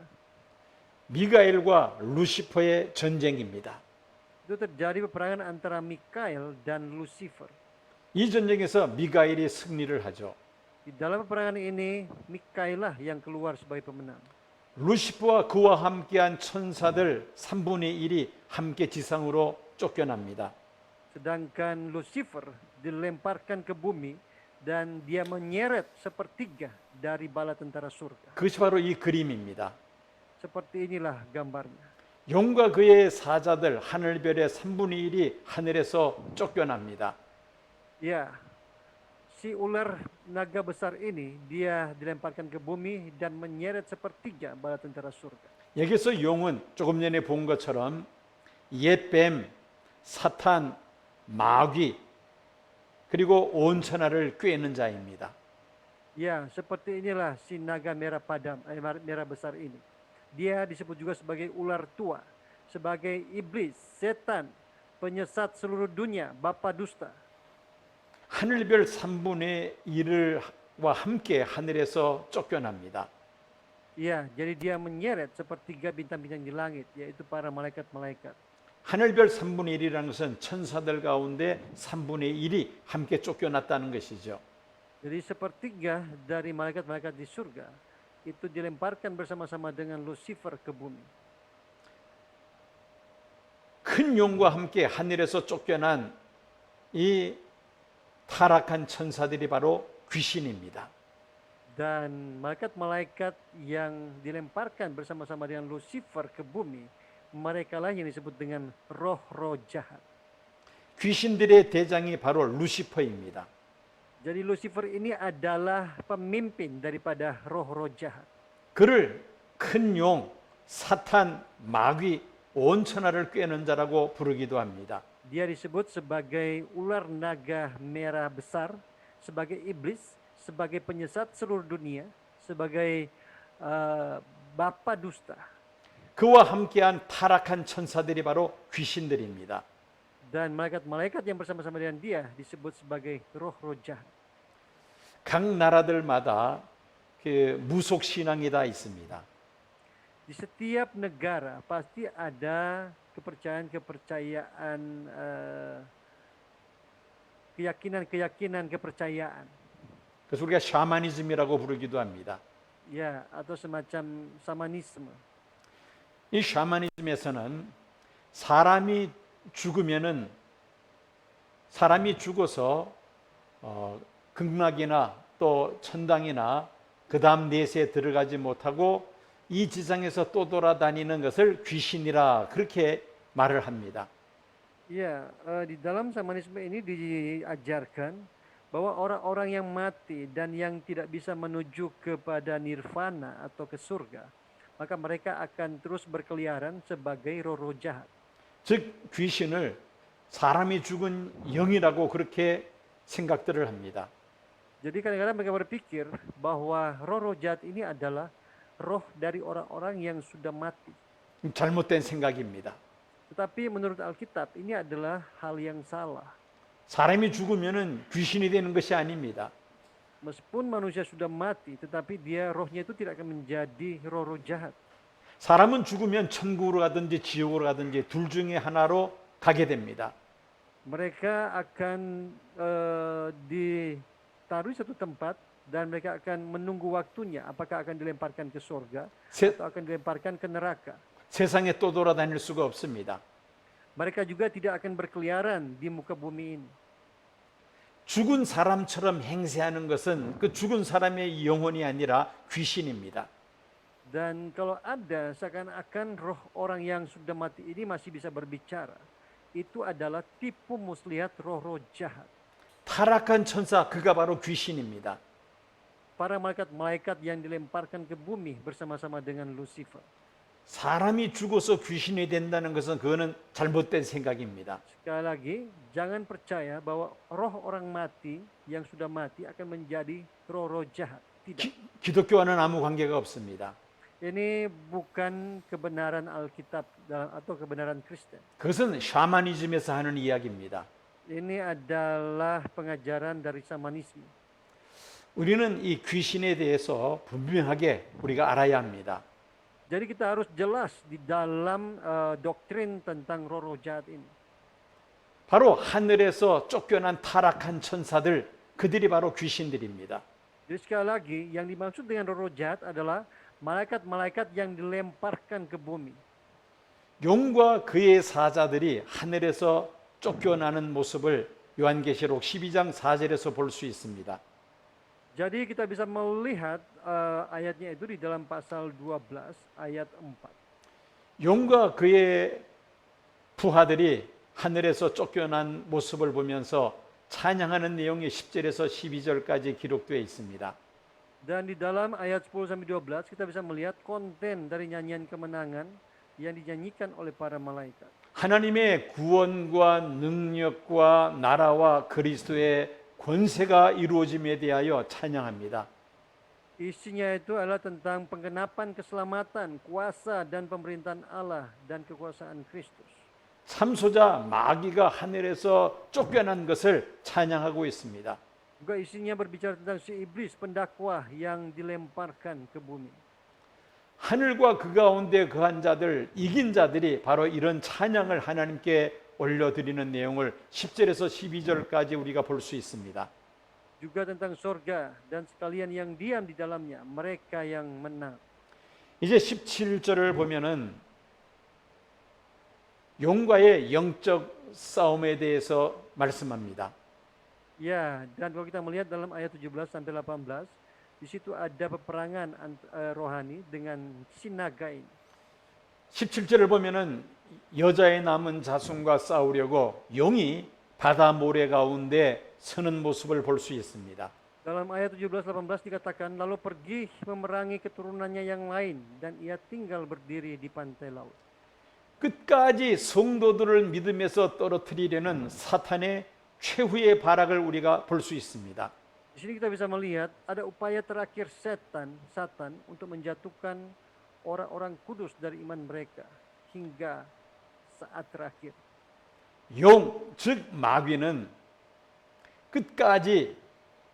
미가엘과 루시퍼의 전쟁입니다.
itu terjadi peperangan antara Mikael dan Lucifer.
이 전쟁에서 미가엘이 승리를 하죠.
Di dalam peperangan ini, Mikaelah yang keluar sebagai pemenang.
루시퍼와 그와 함께한 천사들 3분의 1이 함께 지상으로 쫓겨납니다.
Sedangkan Lucifer dilemparkan ke bumi dan dia menyeret sepertiga dari bala tentara surga.
그것이 바로 이 그림입니다.
Seperti inilah gambarnya.
용과 그의 사자들 하늘별의 3분의 1이 하늘에서 쫓겨납니다.
Ya, si ular naga besar ini dia dilemparkan ke bumi dan menyeret sepertiga bala tentara surga.
여기서 용은 조금 전에 본 것처럼 옛뱀, 사탄, 마귀 그리고 온 천하를 꿰는 자입니다.
Ya, seperti inilah si naga merah padam, merah besar ini. Dia disebut juga sebagai ular tua, sebagai iblis, setan, penyesat seluruh dunia, bapa dusta.
하늘별 3분의 1과 함께 하늘에서 쫓겨납니다.
Ya, jadi dia menyeret sepertiga bintang-bintang di langit, yaitu para malaikat-malaikat.
하늘별 3분의 1이라는 것은 천사들 가운데 3분의 1이 함께 쫓겨났다는 것이죠.
Jadi sepertiga dari malaikat-malaikat di surga itu dilemparkan bersama-sama dengan Lucifer ke bumi.
큰 용과 함께 하늘에서 쫓겨난 이 타락한 천사들이 바로 귀신입니다.
Dan malaikat-malaikat yang dilemparkan bersama-sama dengan Lucifer ke bumi, mereka lah yang disebut dengan roh-roh jahat.
귀신들의 대장이 바로 루시퍼입니다.
Jadi Lucifer ini adalah pemimpin daripada roh-roh jahat.
그를 큰 용, 사탄, 마귀, 온 천하를 꿰는 자라고 부르기도 합니다.
Dia disebut sebagai ular naga merah besar, sebagai iblis, sebagai penyesat seluruh dunia, sebagai bapa dusta.
그와 함께한 타락한 천사들이 바로 귀신들입니다.
Dan malaikat-malaikat yang bersama-sama dengan dia disebut sebagai roh-roh jahat.
각 나라들마다 그 무속 신앙이 다 있습니다.
Di setiap negara pasti ada kepercayaan-kepercayaan, keyakinan-keyakinan, kepercayaan.
그래서 우리가 샤머니즘이라고 부르기도 합니다.
Ya, atau semacam shamanisme.
이 샤머니즘에서는 사람이 죽어서 극락이나 또 천당이나 그 다음 내세에 들어가지 못하고 이 지상에서 또 돌아다니는 것을 귀신이라 그렇게 말을 합니다.
Ya, di dalam shamanisme ini diajarkan bahwa orang-orang yang mati dan yang tidak bisa menuju kepada nirvana atau ke surga, maka mereka akan terus berkeliaran sebagai roh-roh jahat.
즉 귀신을 사람이 죽은 영이라고 그렇게 생각들을 합니다.
Jadi kadang-kadang mereka berpikir bahwa roh-roh jahat ini adalah roh dari orang-orang yang sudah mati.
잘못된 생각입니다.
Tetapi menurut Alkitab ini adalah hal yang salah.
사람이 죽으면은 귀신이 되는 것이 아닙니다.
Meskipun manusia sudah mati, tetapi rohnya itu tidak akan menjadi roh-roh jahat.
사람은 죽으면 천국으로 가든지 지옥으로 가든지 둘 중에 하나로 가게 됩니다.
Mereka akan ditaruh di satu tempat dan mereka akan menunggu waktunya, apakah akan dilemparkan ke surga atau akan dilemparkan ke neraka.
세상에 또 돌아다닐 수가 없습니다.
Mereka juga tidak akan berkeliaran di muka bumi ini.
죽은 사람처럼 행세하는 것은 그 죽은 사람의 영혼이 아니라 귀신입니다.
Dan kalau ada seakan-akan roh orang yang sudah mati ini masih bisa berbicara, itu adalah tipu muslihat roh-roh jahat.
타락한 천사 그가 바로 귀신입니다.
Para malaikat-malaikat yang dilemparkan ke bumi bersama-sama dengan Lucifer.
사람이 죽어서 귀신이 된다는 것은 그거는 잘못된 생각입니다.
Sekali lagi, jangan percaya bahwa roh orang mati yang sudah mati akan menjadi roh-roh jahat. Tidak.
기독교와는 아무 관계가 없습니다.
Ini bukan kebenaran Alkitab atau kebenaran Kristen.
그것은 샤머니즘에서 하는 이야기입니다.
Ini adalah pengajaran dari Shamanisme.
우리는 이 귀신에 대해서 분명하게 우리가 알아야 합니다.
Jadi kita harus jelas di dalam doktrin tentang roh-roh jahat ini.
바로 하늘에서 쫓겨난 타락한 천사들, 그들이 바로 귀신들입니다.
Jadi sekali lagi, yang dimaksud dengan roh-roh jahat adalah malaikat-malaikat yang dilemparkan ke bumi.
용과 그의 사자들이 하늘에서 쫓겨나는 모습을 요한계시록 12장 4절에서 볼 수 있습니다.
Jadi kita bisa melihat ayatnya itu di dalam pasal 12 ayat 4.
용과 그의 부하들이 하늘에서 쫓겨난 모습을 보면서 찬양하는 내용이 10절에서 12절까지 기록되어 있습니다.
Dan di dalam ayat 10 sampai 12 kita bisa melihat konten dari nyanyian kemenangan yang dinyanyikan oleh para malaikat.
하나님의 구원과 능력과 나라와 그리스도의 권세가 이루어짐에 대하여 찬양합니다.
Isinya itu adalah tentang penggenapan keselamatan, kuasa dan pemerintahan Allah dan kekuasaan Kristus.
참소자 마귀가 하늘에서 쫓겨난 것을 찬양하고 있습니다.
Juga isinya berbicara tentang si iblis pendakwah yang dilemparkan ke bumi.
하늘과 그 가운데 거한 자들, 이긴 자들이 바로 이런 찬양을 하나님께 올려드리는 내용을 10절에서 12절까지 우리가 볼 수 있습니다.
Juga tentang surga dan sekalian yang diam di dalamnya, mereka yang menang.
이제 17절을 보면은 용과의 영적 싸움에 대해서 말씀합니다.
Ya, dan kalau kita melihat dalam ayat 17 sampai 18, di situ ada peperangan rohani dengan si naga ini.
17절을 보면은 여자의 남은 자손과 싸우려고 용이 바다 모래 가운데 서는 모습을 볼 수 있습니다.
Dalam ayat 17-18 dikatakan, lalu pergi memerangi keturunannya yang lain, dan ia tinggal berdiri di pantai laut.
끝까지 성도들을 믿음에서 떨어뜨리려는 사탄의 최후의 발악을 우리가 볼 수 있습니다.
Di sini kita bisa melihat ada upaya terakhir Satan untuk menjatuhkan orang-orang kudus dari iman mereka hingga saat terakhir.
용, 즉 마귀는 끝까지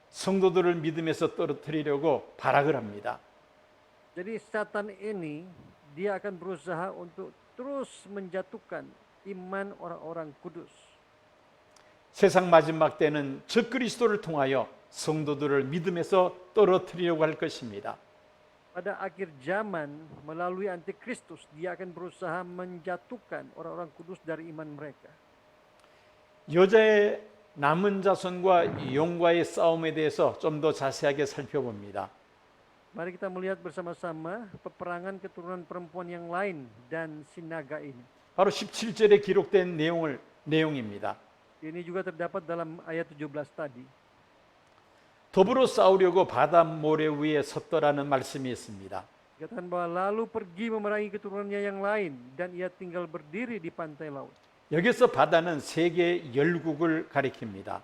성도들을 믿음에서 떨어뜨리려고 발악을 합니다.
Jadi Satan ini dia akan berusaha untuk terus menjatuhkan iman orang-orang kudus.
세상 마지막 때는 적그리스도를 통하여 성도들을 믿음에서 떨어뜨리려고 할 것입니다.
Pada akhir zaman melalui antikristus dia akan berusaha menjatuhkan orang-orang kudus dari iman mereka.
여자의 남은 자손과 용과의 싸움에 대해서 좀 더 자세하게 살펴봅니다.
Mari kita melihat bersama-sama peperangan keturunan perempuan yang lain dan si naga ini.
바로 17절에 기록된 내용입니다.
Ini juga terdapat dalam ayat 17 tadi.
더불어 싸우려고 바다 모래 위에 섰더라는 말씀이 있습니다.
Dikatakan bahwa lalu pergi memerangi keturunannya yang lain dan ia tinggal berdiri di pantai laut.
여기서 바다는 세계 열국을 가리킵니다.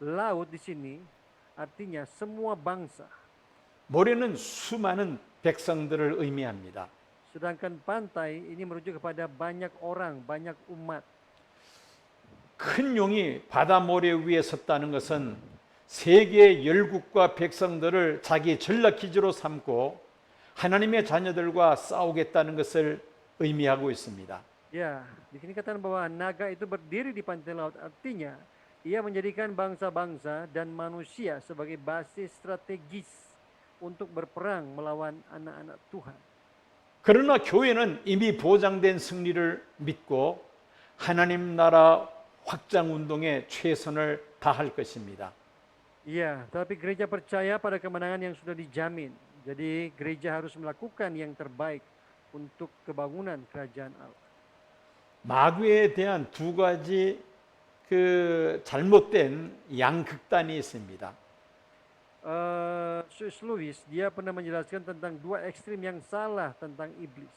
Laut di sini artinya semua bangsa.
모래는 수많은 백성들을 의미합니다.
Sedangkan pantai ini merujuk kepada banyak orang, banyak umat.
큰 용이 바다 모래 위에 섰다는 것은 세계 열국과 백성들을 자기 전략기지로 삼고 하나님의 자녀들과 싸우겠다는 것을 의미하고 있습니다.
Ya, di sini katakan bahwa naga itu berdiri di pantai laut, artinya ia menjadikan bangsa-bangsa dan manusia sebagai basis strategis untuk berperang melawan anak-anak Tuhan.
그러나 교회는 이미 보장된 승리를 믿고 하나님 나라 확장 운동에 최선을 다할 것입니다.
Iya, tapi gereja percaya pada kemenangan yang sudah dijamin. Jadi gereja harus melakukan yang terbaik untuk kebangunan kerajaan Allah.
마귀에 대한 두 가지 잘못된 양극단이 있습니다.
C.S. Lewis dia pernah menjelaskan tentang dua ekstrim yang salah tentang iblis.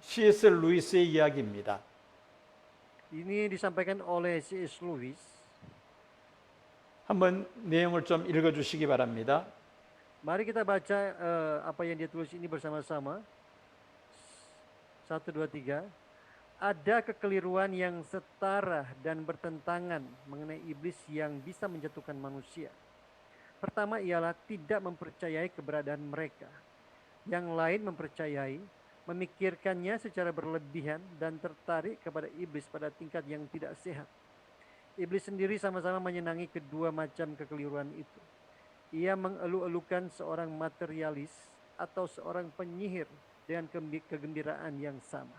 C.S. 루이스의 이야기입니다.
Ini disampaikan oleh C.S. Lewis.
한번 내용을 좀 읽어주시기 바랍니다.
Mari kita baca apa yang dia tulis ini bersama-sama. 1, 2, 3. Ada kekeliruan yang setara dan bertentangan mengenai iblis yang bisa menjatuhkan manusia. Pertama ialah tidak mempercayai keberadaan mereka. Yang lain mempercayai, memikirkannya secara berlebihan dan tertarik kepada iblis pada tingkat yang tidak sehat. Iblis sendiri sama-sama menyenangi kedua macam kekeliruan itu. Ia mengeluh-elukan seorang materialis atau seorang penyihir dengan kegembiraan yang sama.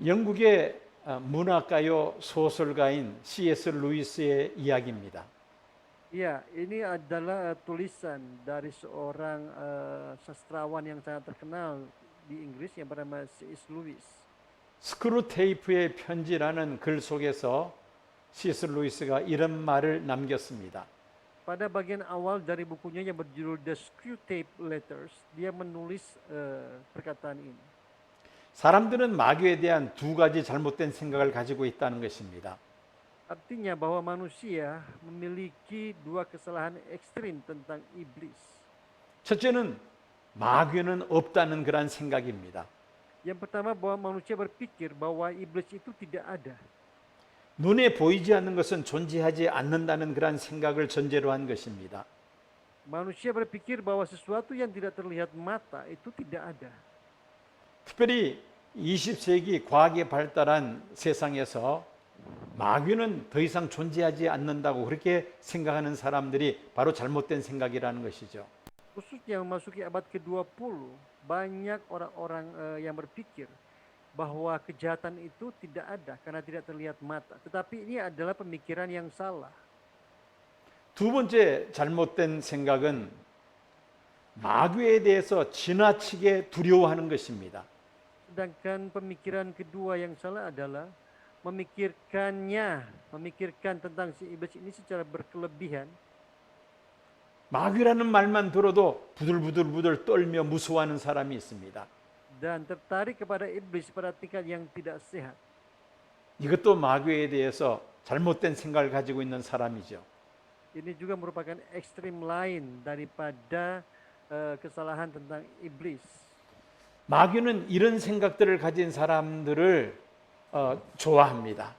영국의 문학가요 소설가인 C.S. 루이스의 이야기입니다.
Ya, ini adalah tulisan dari seorang sastrawan yang sangat terkenal di Inggris yang bernama C.S. Lewis.
스크루테이프의 편지라는 글 속에서 C.S. 루이스가 이런 말을 남겼습니다.
Pada bagian awal dari bukunya yang berjudul The Screwtape Letters, dia menulis perkataan ini.
사람들은 마귀에 대한 두 가지 잘못된 생각을 가지고 있다는 것입니다.
Artinya bahwa manusia memiliki dua kesalahan ekstrim tentang iblis.
첫째는 마귀는 없다는 그런 생각입니다.
Yang pertama bahwa manusia berpikir bahwa iblis itu tidak ada.
눈에 보이지 않는 것은 존재하지 않는다는 그런 생각을 전제로 한 것입니다.
Manusia berpikir bahwa sesuatu yang tidak terlihat mata itu tidak ada.
특별히 20세기 과학이 발달한 세상에서 마귀는 더 이상 존재하지 않는다고 그렇게 생각하는 사람들이 바로 잘못된 생각이라는 것이죠.
Khususnya memasuki abad ke-20, banyak orang-orang yang berpikir bahwa kejahatan itu tidak ada karena tidak terlihat mata. Tetapi ini adalah pemikiran yang salah.
두 번째 잘못된 생각은 마귀에 대해서 지나치게 두려워하는 것입니다.
Sedangkan pemikiran kedua yang salah adalah memikirkan tentang si iblis ini secara berkelebihan.
마귀라는 말만 들어도 부들부들 떨며 무서워하는 사람이 있습니다.
Dan tertarik kepada iblis pada tingkat yang tidak sehat.
이것도 마귀에 대해서 잘못된 생각을 가지고 있는 사람이죠.
Ini juga merupakan ekstrim lain daripada kesalahan tentang iblis.
마귀는 이런 생각들을 가진 사람들을 좋아합니다.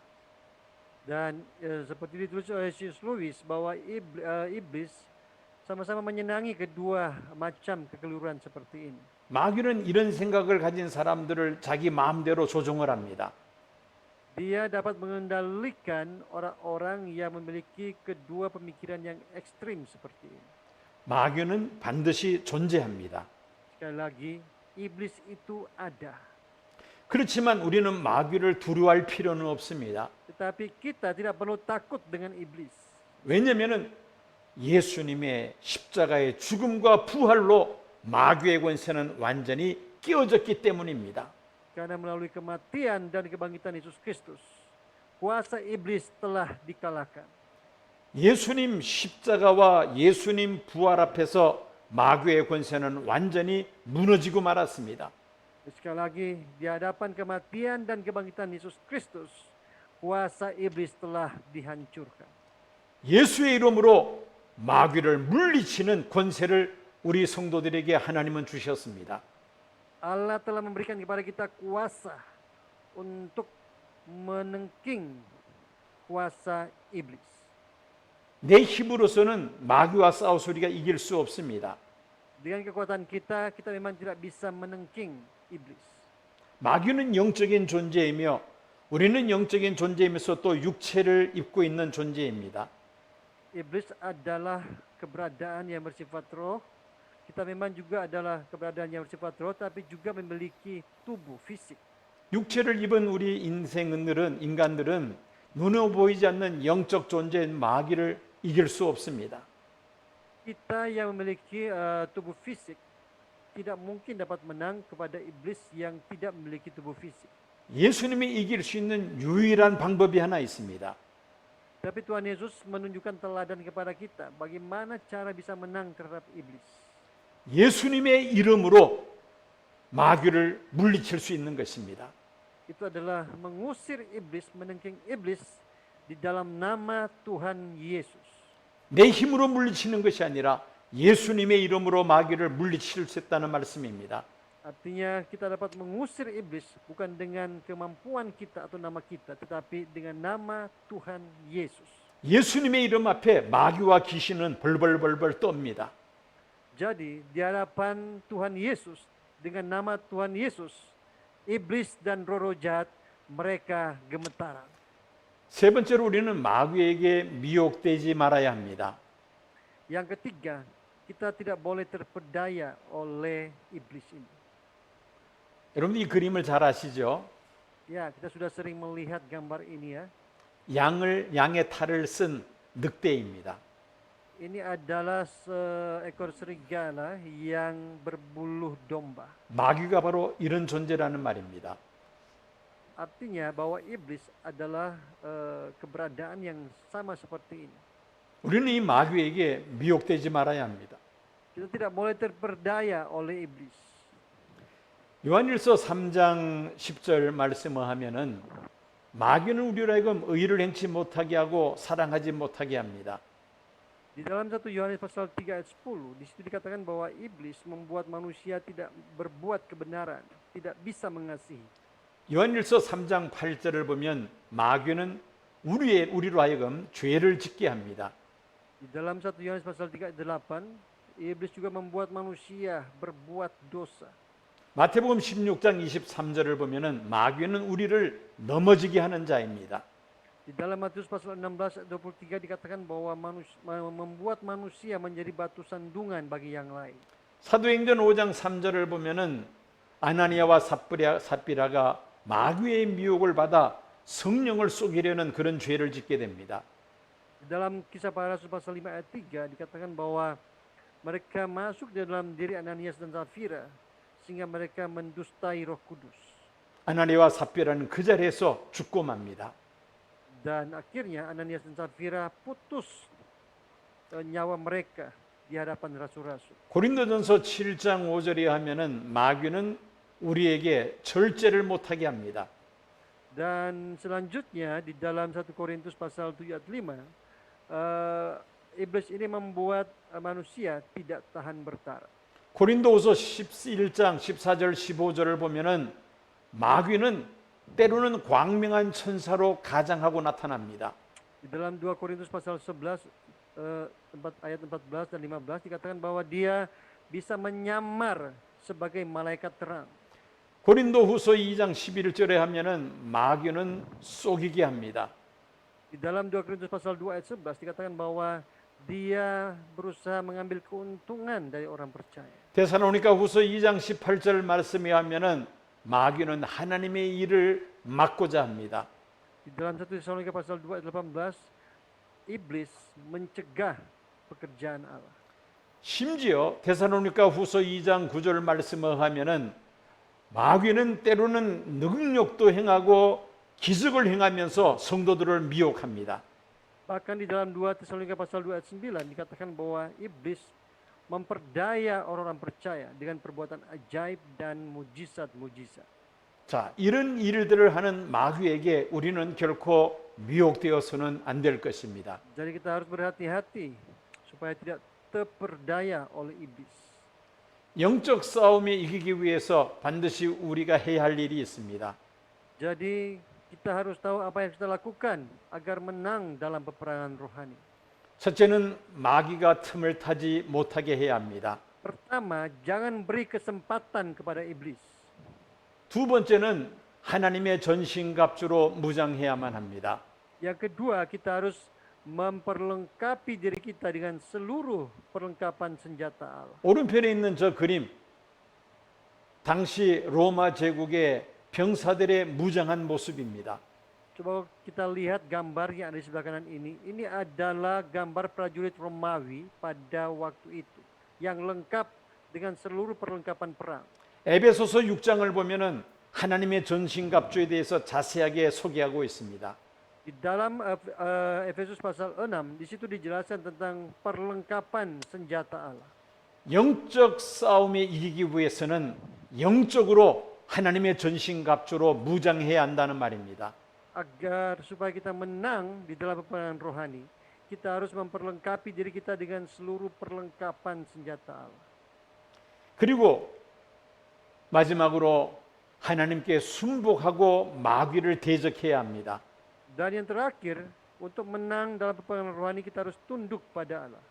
Dan seperti ditulis oleh C.S. Lewis bahwa iblis sama-sama menyenangi kedua macam kekeliruan seperti ini.
마귀는 이런 생각을 가진 사람들을 자기 마음대로 조종을 합니다.
Dia dapat mengendalikan orang-orang yang memiliki kedua pemikiran yang ekstrim seperti ini.
마귀는 반드시 존재합니다.
Sekali lagi, iblis itu ada.
그렇지만 우리는 마귀를 두려워할 필요는 없습니다.
Tetapi kita tidak perlu takut dengan iblis.
왜냐하면 예수님의 십자가의 죽음과 부활로 마귀의 권세는 완전히 깨어졌기 때문입니다.
Karena melalui kematian dan kebangkitan Yesus Kristus, kuasa iblis telah dikalahkan.
예수님 십자가와 예수님 부활 앞에서 마귀의 권세는 완전히 무너지고 말았습니다.
Sekali lagi, di hadapan kematian dan kebangkitan Yesus Kristus, kuasa iblis telah dihancurkan.
예수의 이름으로 마귀를 물리치는 권세를 우리 성도들에게 하나님은 주셨습니다.
Allah telah memberikan kepada kita kuasa untuk menengking kuasa iblis.
내 힘으로서는 마귀와 싸워서 우리가 이길 수 없습니다.
Dengan kekuatan kita memang tidak bisa menengking iblis.
마귀는 영적인 존재이며 우리는 영적인 존재이면서 또 육체를 입고 있는 존재입니다.
Iblis adalah keberadaan yang bersifat roh. Kita memang juga adalah keberadaan yang bersifat roh, tapi juga memiliki tubuh fisik.
육체를 입은 우리 인간들은 눈에 보이지 않는 영적 존재인 마귀를 이길 수 없습니다.
Kita yang memiliki tubuh fisik tidak mungkin dapat menang kepada iblis yang tidak memiliki tubuh fisik.
예수님이 이길 수 있는 유일한 방법이 하나 있습니다.
Tapi Tuhan Yesus menunjukkan teladan kepada kita bagaimana cara bisa menang terhadap iblis.
예수님의 이름으로 마귀를 물리칠 수 있는 것입니다.
Itu adalah mengusir iblis, menengking iblis di dalam nama Tuhan Yesus.
내 힘으로 물리치는 것이 아니라 예수님의 이름으로 마귀를 물리칠 수 있다는 말씀입니다.
Artinya kita dapat mengusir iblis bukan dengan kemampuan kita atau nama kita, tetapi dengan nama Tuhan Yesus.
예수님의 이름 앞에 마귀와 귀신은 벌벌벌벌 떱니다.
Jadi di hadapan Tuhan Yesus, dengan nama Tuhan Yesus, iblis dan roh-roh jahat mereka gemetaran.
세 번째로 우리는 마귀에게 미혹되지 말아야 합니다.
Yang ketiga, kita tidak boleh terpedaya oleh iblis ini.
여러분 이 그림을 잘 아시죠?
Ya, kita sudah sering melihat gambar ini ya.
양의 탈을 쓴 늑대입니다.
Ini adalah seekor serigala yang berbulu domba.
마귀가 바로 이런 존재라는 말입니다.
Artinya bahwa iblis adalah keberadaan yang sama seperti ini.
우리는 이 마귀에게 미혹되지 말아야 합니다.
Kita tidak boleh terperdaya oleh iblis.
요한일서 3장 10절 말씀을 하면은 마귀는 우리로 하여금 의를 행치 못하게 하고 사랑하지 못하게 합니다.
Di dalam 1 Yohanes pasal 3 ayat 10, di situ dikatakan bahwa iblis membuat manusia tidak berbuat kebenaran, tidak bisa mengasihi.
요한일서 3장 8절을 보면 마귀는 우리로 하여금 죄를 짓게 합니다.
Di dalam 1 Yohanes pasal 3 ayat 8, iblis juga membuat manusia berbuat dosa.
마태복음 16장 23절을 보면은 마귀는 우리를 넘어지게 하는 자입니다.
Di dalam Matius pasal 16 ayat 23 dikatakan bahwa membuat manusia menjadi batu sandungan bagi yang lain.
사도행전 5장 3절을 보면은 아나니아와 삽비라가 마귀의 미혹을 받아 성령을 속이려는 그런 죄를 짓게 됩니다.
Di dalam kisah para rasul pasal 5 ayat 3 dikatakan bahwa mereka masuk di dalam diri Ananias dan Safira sehingga mereka mendustai Roh Kudus.
아나니아와 삽비라는 그 자리에서 죽고 맙니다.
Dan akhirnya Ananias dan Safira putus nyawa mereka di hadapan rasul-rasul.
고린도전서 7장 5절에 하면은 마귀는 우리에게 절제를 못하게 합니다.
Dan selanjutnya di dalam 1 Korintus pasal 7 ayat 5, iblis ini membuat manusia tidak tahan bertara.
고린도후서 11장 14절 15절을 보면은 마귀는 때로는 광명한 천사로 가장하고 나타납니다.
Di dalam 2 Korintus pasal 11 ayat 14 dan 15 dikatakan bahwa dia bisa menyamar sebagai malaikat terang.
고린도후서 2장 11절에 하면은 마귀는 속이게 합니다.
Di dalam 2 Korintus pasal 2 ayat 11 dikatakan bahwa dia berusaha mengambil keuntungan dari orang percaya.
데살로니가후서 2장 18절 말씀에 하면은 마귀는 하나님의 일을 막고자 합니다.
Di dalam 1 Tesalonika pasal 2 ayat 18 iblis mencegah pekerjaan Allah.
심지어 데살로니가후서 2장 9절 말씀을 하면은 마귀는 때로는 능력도 행하고 기적을 행하면서 성도들을 미혹합니다.
Bahkan di dalam 2 Tesalonika pasal 2 ayat 9 dikatakan bahwa iblis memperdaya orang-orang percaya dengan perbuatan ajaib dan mujizat-mujizat.
자, 이런 일들을 하는 마귀에게 우리는 결코 미혹되어서는 안 될 것입니다.
Jadi kita harus berhati-hati supaya tidak terperdaya oleh iblis.
영적 싸움에 이기기 위해서 반드시 우리가 해야 할 일이 있습니다.
Jadi kita harus tahu apa yang kita lakukan agar menang dalam peperangan rohani.
첫째는 마귀가 틈을 타지 못하게 해야 합니다.
Pertama, jangan beri kesempatan kepada iblis.
두 번째는 하나님의 전신갑주로 무장해야만 합니다.
Yang kedua, kita harus memperlengkapi diri kita dengan seluruh perlengkapan senjata Allah.
오른편에 있는 저 그림, 당시 로마 제국의 병사들의 무장한 모습입니다.
Coba kita lihat gambar yang ada di sebelah kanan ini. Ini adalah gambar prajurit Romawi pada waktu itu yang lengkap dengan seluruh perlengkapan perang.
에베소서 6장을 보면은 하나님의 전신갑주에 대해서 자세하게 소개하고 있습니다.
Di dalam Efesus pasal 6, di situ dijelaskan tentang perlengkapan senjata Allah.
영적 싸움에 이기기 위해서는 영적으로 하나님의 전신갑주로 무장해야 한다는 말입니다.
Agar supaya kita menang di dalam peperangan rohani, kita harus memperlengkapi diri kita dengan seluruh perlengkapan senjata Allah.
그리고 마지막으로 하나님께 순복하고 마귀를 대적해야 합니다.
Dan yang terakhir, untuk menang dalam peperangan rohani kita harus tunduk pada Allah.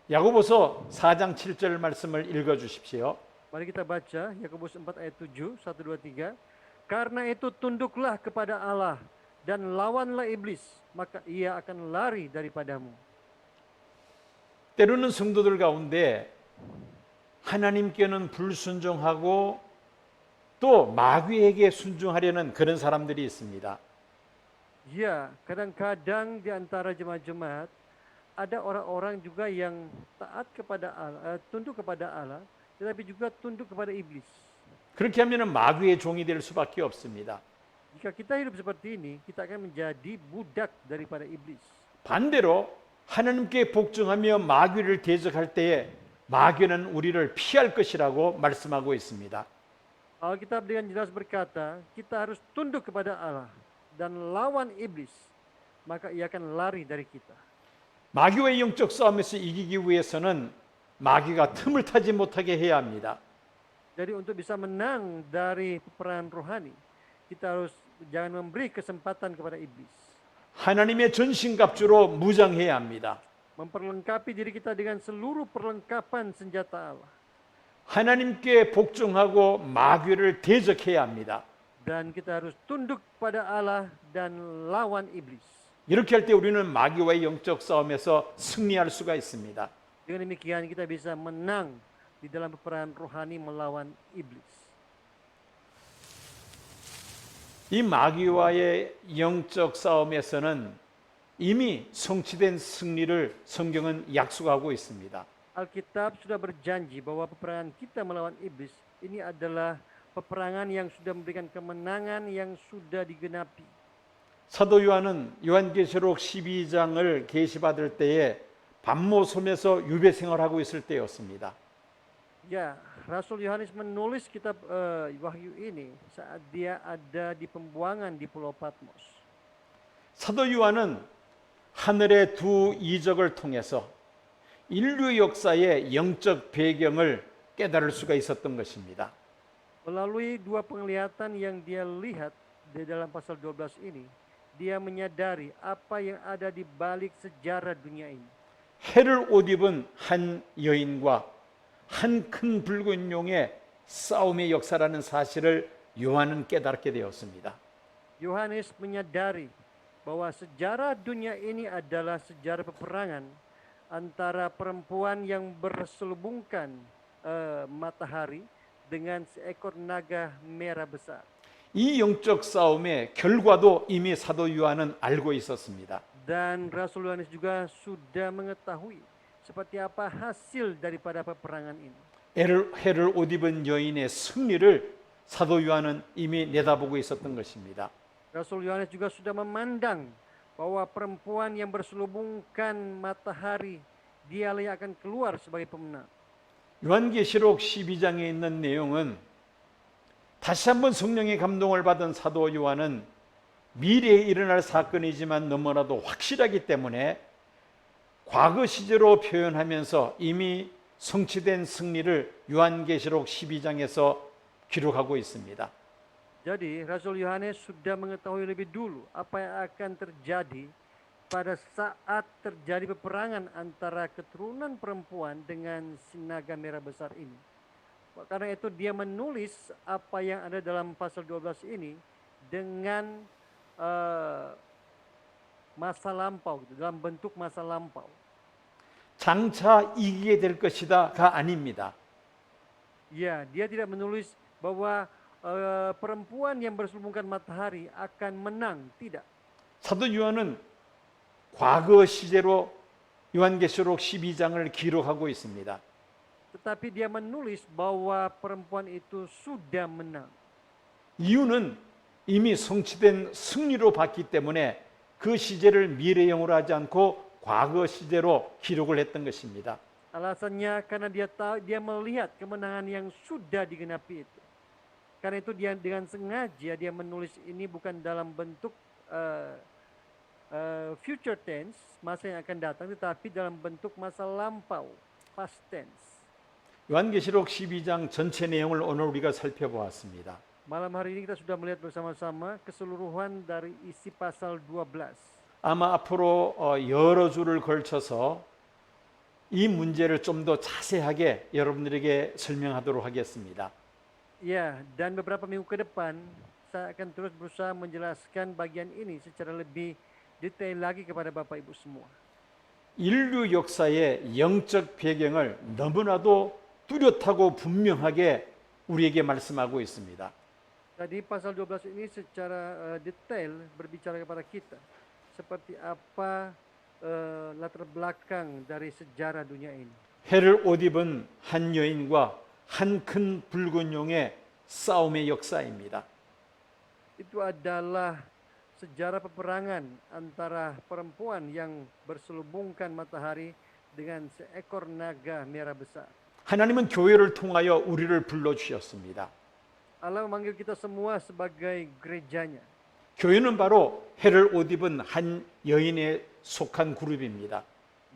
야고보서 4장 7절 말씀을 읽어 주십시오.
Mari kita baca Yakobus 4 ayat 7, 1, 2, 3. Karena itu tunduklah kepada Allah dan lawanlah iblis, maka ia akan lari daripadamu.
때로는 성도들 가운데 하나님께는 불순종하고 또 마귀에게 순종하려는 그런 사람들이 있습니다.
Ya, kadang-kadang di antara jemaat-jemaat ada orang-orang juga yang taat kepada Allah, tunduk kepada Allah, tetapi juga tunduk kepada iblis.
그렇게 하면은 마귀의 종이 될 수밖에 없습니다.
Jika kita hidup seperti ini, kita akan menjadi budak daripada iblis.
반대로 하나님께 복종하며 마귀를 대적할 때에 마귀는 우리를 피할 것이라고 말씀하고 있습니다.
Alkitab dengan jelas berkata, kita harus tunduk kepada Allah dan lawan iblis, maka ia akan lari dari kita.
마귀와의 영적 싸움에서 이기기 위해서는 마귀가 틈을 타지 못하게 해야 합니다.
Jadi untuk bisa menang dari peperangan rohani, kita harus jangan memberi kesempatan kepada iblis.
하나님의 전신갑주로 무장해야 합니다.
Memperlengkapi diri kita dengan seluruh perlengkapan senjata Allah.
하나님께 복종하고 마귀를 대적해야 합니다.
Dan kita harus tunduk pada Allah dan lawan iblis.
이렇게 할 때 우리는 마귀와의 영적 싸움에서 승리할 수가 있습니다.
Dengan demikian kita bisa menang di dalam peperangan rohani melawan iblis.
이 마귀와의 영적 싸움에서는 이미 성취된 승리를 성경은 약속하고 있습니다.
Alkitab sudah berjanji bahwa peperangan kita melawan iblis ini adalah peperangan yang sudah memberikan kemenangan yang sudah digenapi.
사도 요한은 요한계시록 12장을 계시받을 때에 밤모섬에서 유배 생활하고 있을 때였습니다.
Ya, Rasul Yohanes menulis kitab Wahyu ini saat dia ada di pembuangan di Pulau Patmos.
사도 요한은 하늘의 두 이적을 통해서 인류 역사의 영적 배경을 깨달을 수가 있었던 것입니다.
Melalui dua penglihatan yang dia lihat di dalam pasal 12 ini, dia menyadari apa yang ada di balik sejarah dunia ini.
해를 옷 입은 한 여인과 한 큰 붉은 용의 싸움의 역사라는 사실을 요한은 깨닫게 되었습니다.
Yohanes menyadari bahwa sejarah dunia ini adalah sejarah peperangan antara perempuan yang berselubungkan matahari dengan seekor naga merah besar.
이 영적 싸움의 결과도 이미 사도 요한은 알고 있었습니다.
Dan Rasul Yohanes juga sudah mengetahui seperti apa hasil daripada peperangan ini.
해를 옷 입은 여인의 승리를 사도 요한은 이미 내다보고 있었던 것입니다.
Rasul Yohanes juga sudah memandang bahwa perempuan yang berselubungkan matahari, dialah yang akan keluar sebagai pemenang.
요한계시록 12장에 있는 내용은 다시 한번 성령의 감동을 받은 사도 요한은 미래에 일어날 사건이지만 너무나도 확실하기 때문에 과거 시제로 표현하면서 이미 성취된 승리를 요한계시록 12장에서 기록하고 있습니다.
Jadi Rasul Yohanes sudah mengetahui lebih dulu apa yang akan terjadi pada saat terjadi peperangan antara keturunan perempuan dengan si naga merah besar ini. Karena itu dia menulis apa yang ada dalam pasal 12 ini dengan masa lampau, dalam bentuk masa lampau.
장차 이기게 될 것이다가 아닙니다.
Ya, dia tidak menulis bahwa perempuan yang berselubungkan matahari akan menang, tidak.
사도 요한은 과거 시제로 요한계시록 12장을 기록하고 있습니다.
Tetapi dia menulis bahwa perempuan itu sudah menang.
이유는 이미 성취된 승리로 봤기 때문에 그 시제를 미래형으로 하지 않고 과거 시제로 기록을 했던 것입니다.
Alasannya karena dia melihat kemenangan yang sudah digenapi itu. Karena itu dia dengan sengaja dia menulis ini bukan dalam bentuk future tense, masa yang akan datang, tetapi dalam bentuk masa lampau, past tense.
요한계시록 12장 전체 내용을 오늘 우리가 살펴보았습니다.
Malam hari ini kita sudah melihat bersama-sama keseluruhan dari isi pasal 12.
아마 앞으로 여러 주를 걸쳐서 이 문제를 좀 더 자세하게 여러분들에게 설명하도록 하겠습니다.
Ya, dan beberapa minggu ke depan saya akan terus berusaha menjelaskan bagian ini secara lebih detail lagi kepada Bapak Ibu semua.
인류 역사의 영적 배경을 너무나도 뚜렷하고 분명하게 우리에게 말씀하고 있습니다.
Tadi pasal 12 ini secara detail berbicara kepada kita seperti apa latar belakang dari sejarah dunia ini.
해를 옷 입은 한 여인과 한 큰 붉은 용의 싸움의 역사입니다.
Itu adalah sejarah peperangan antara perempuan yang berselubungkan matahari dengan seekor naga merah besar.
하나님은 교회를 통하여 우리를 불러주셨습니다.
Allah memanggil kita semua sebagai gerejanya.
교회는 바로 해를 옷 입은 한 여인에 속한 그룹입니다.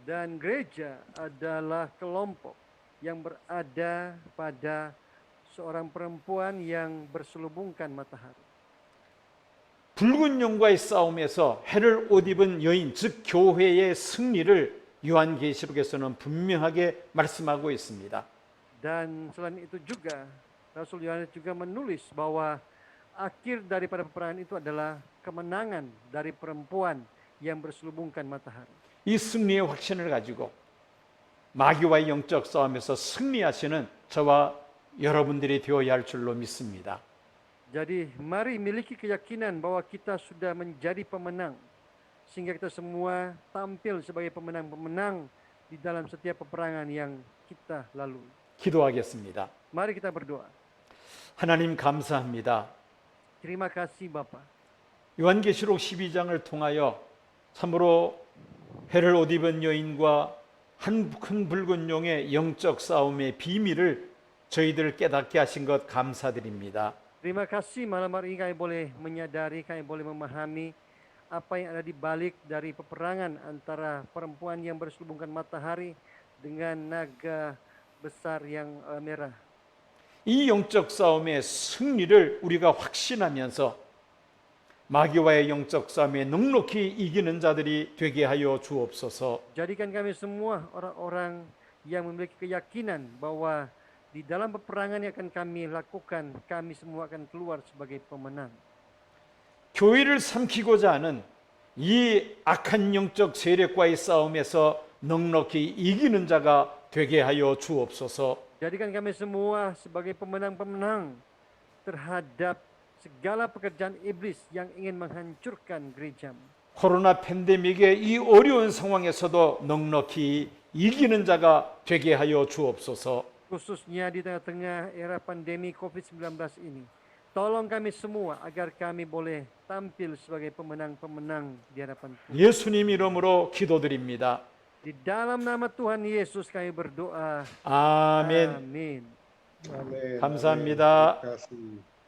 Dan gereja adalah kelompok yang berada pada seorang perempuan yang berselubungkan matahari.
붉은 용과의 싸움에서 해를 옷 입은 여인, 즉 교회의 승리를 요한계시록에서는 분명하게 말씀하고 있습니다.
Dan selain itu juga Rasul Yohanes juga menulis bahwa akhir daripada peperangan itu adalah kemenangan dari perempuan yang berselubungkan matahari.
이 승리의 확신을 가지고 마귀와의 영적 싸움에서 승리하시는 저와 여러분들이 되어야 할 줄로 믿습니다.
Jadi mari miliki keyakinan bahwa kita sudah menjadi pemenang sehingga kita semua tampil sebagai pemenang-pemenang di dalam setiap peperangan yang kita lalui.
기도하겠습니다.
Mari kita berdoa.
하나님 감사합니다.
Terima kasih Bapa.
요한계시록 12장을 통하여 참으로 해를 옷 입은 여인과 한 큰 붉은 용의 영적 싸움의 비밀을 저희들 깨닫게 하신 것 감사드립니다.
Terima kasih malam hari ini kami boleh menyadari, kami boleh memahami apa yang ada di balik dari peperangan antara perempuan yang berselubungkan matahari dengan naga besar yang merah.
이 영적 싸움의 승리를 우리가 확신하면서 마귀와의 영적 싸움에 넉넉히 이기는 자들이 되게 하여 주옵소서.
Jadikan kami semua orang-orang yang memiliki keyakinan bahwa di dalam peperangan yang akan kami lakukan, kami semua akan keluar sebagai pemenang.
교회를 삼키고자 하는 이 악한 영적 세력과의 싸움에서 넉넉히 이기는 자가 되게 하여 주옵소서.
Jadikan kami semua sebagai pemenang-pemenang terhadap segala pekerjaan iblis yang ingin menghancurkan gerejamu.
코로나 팬데믹의 이 어려운 상황에서도 넉넉히 이기는 자가 되게 하여 주옵소서.
Khususnya di tengah-tengah era pandemi COVID-19 ini. Tolong kami semua agar kami boleh tampil sebagai pemenang-pemenang di hadapan Tuhan.
예수님 이름으로 기도드립니다.
Di dalam nama Tuhan Yesus kami berdoa.
아멘.
Amin.
아멘.
감사합니다.
아멘. terima kasih.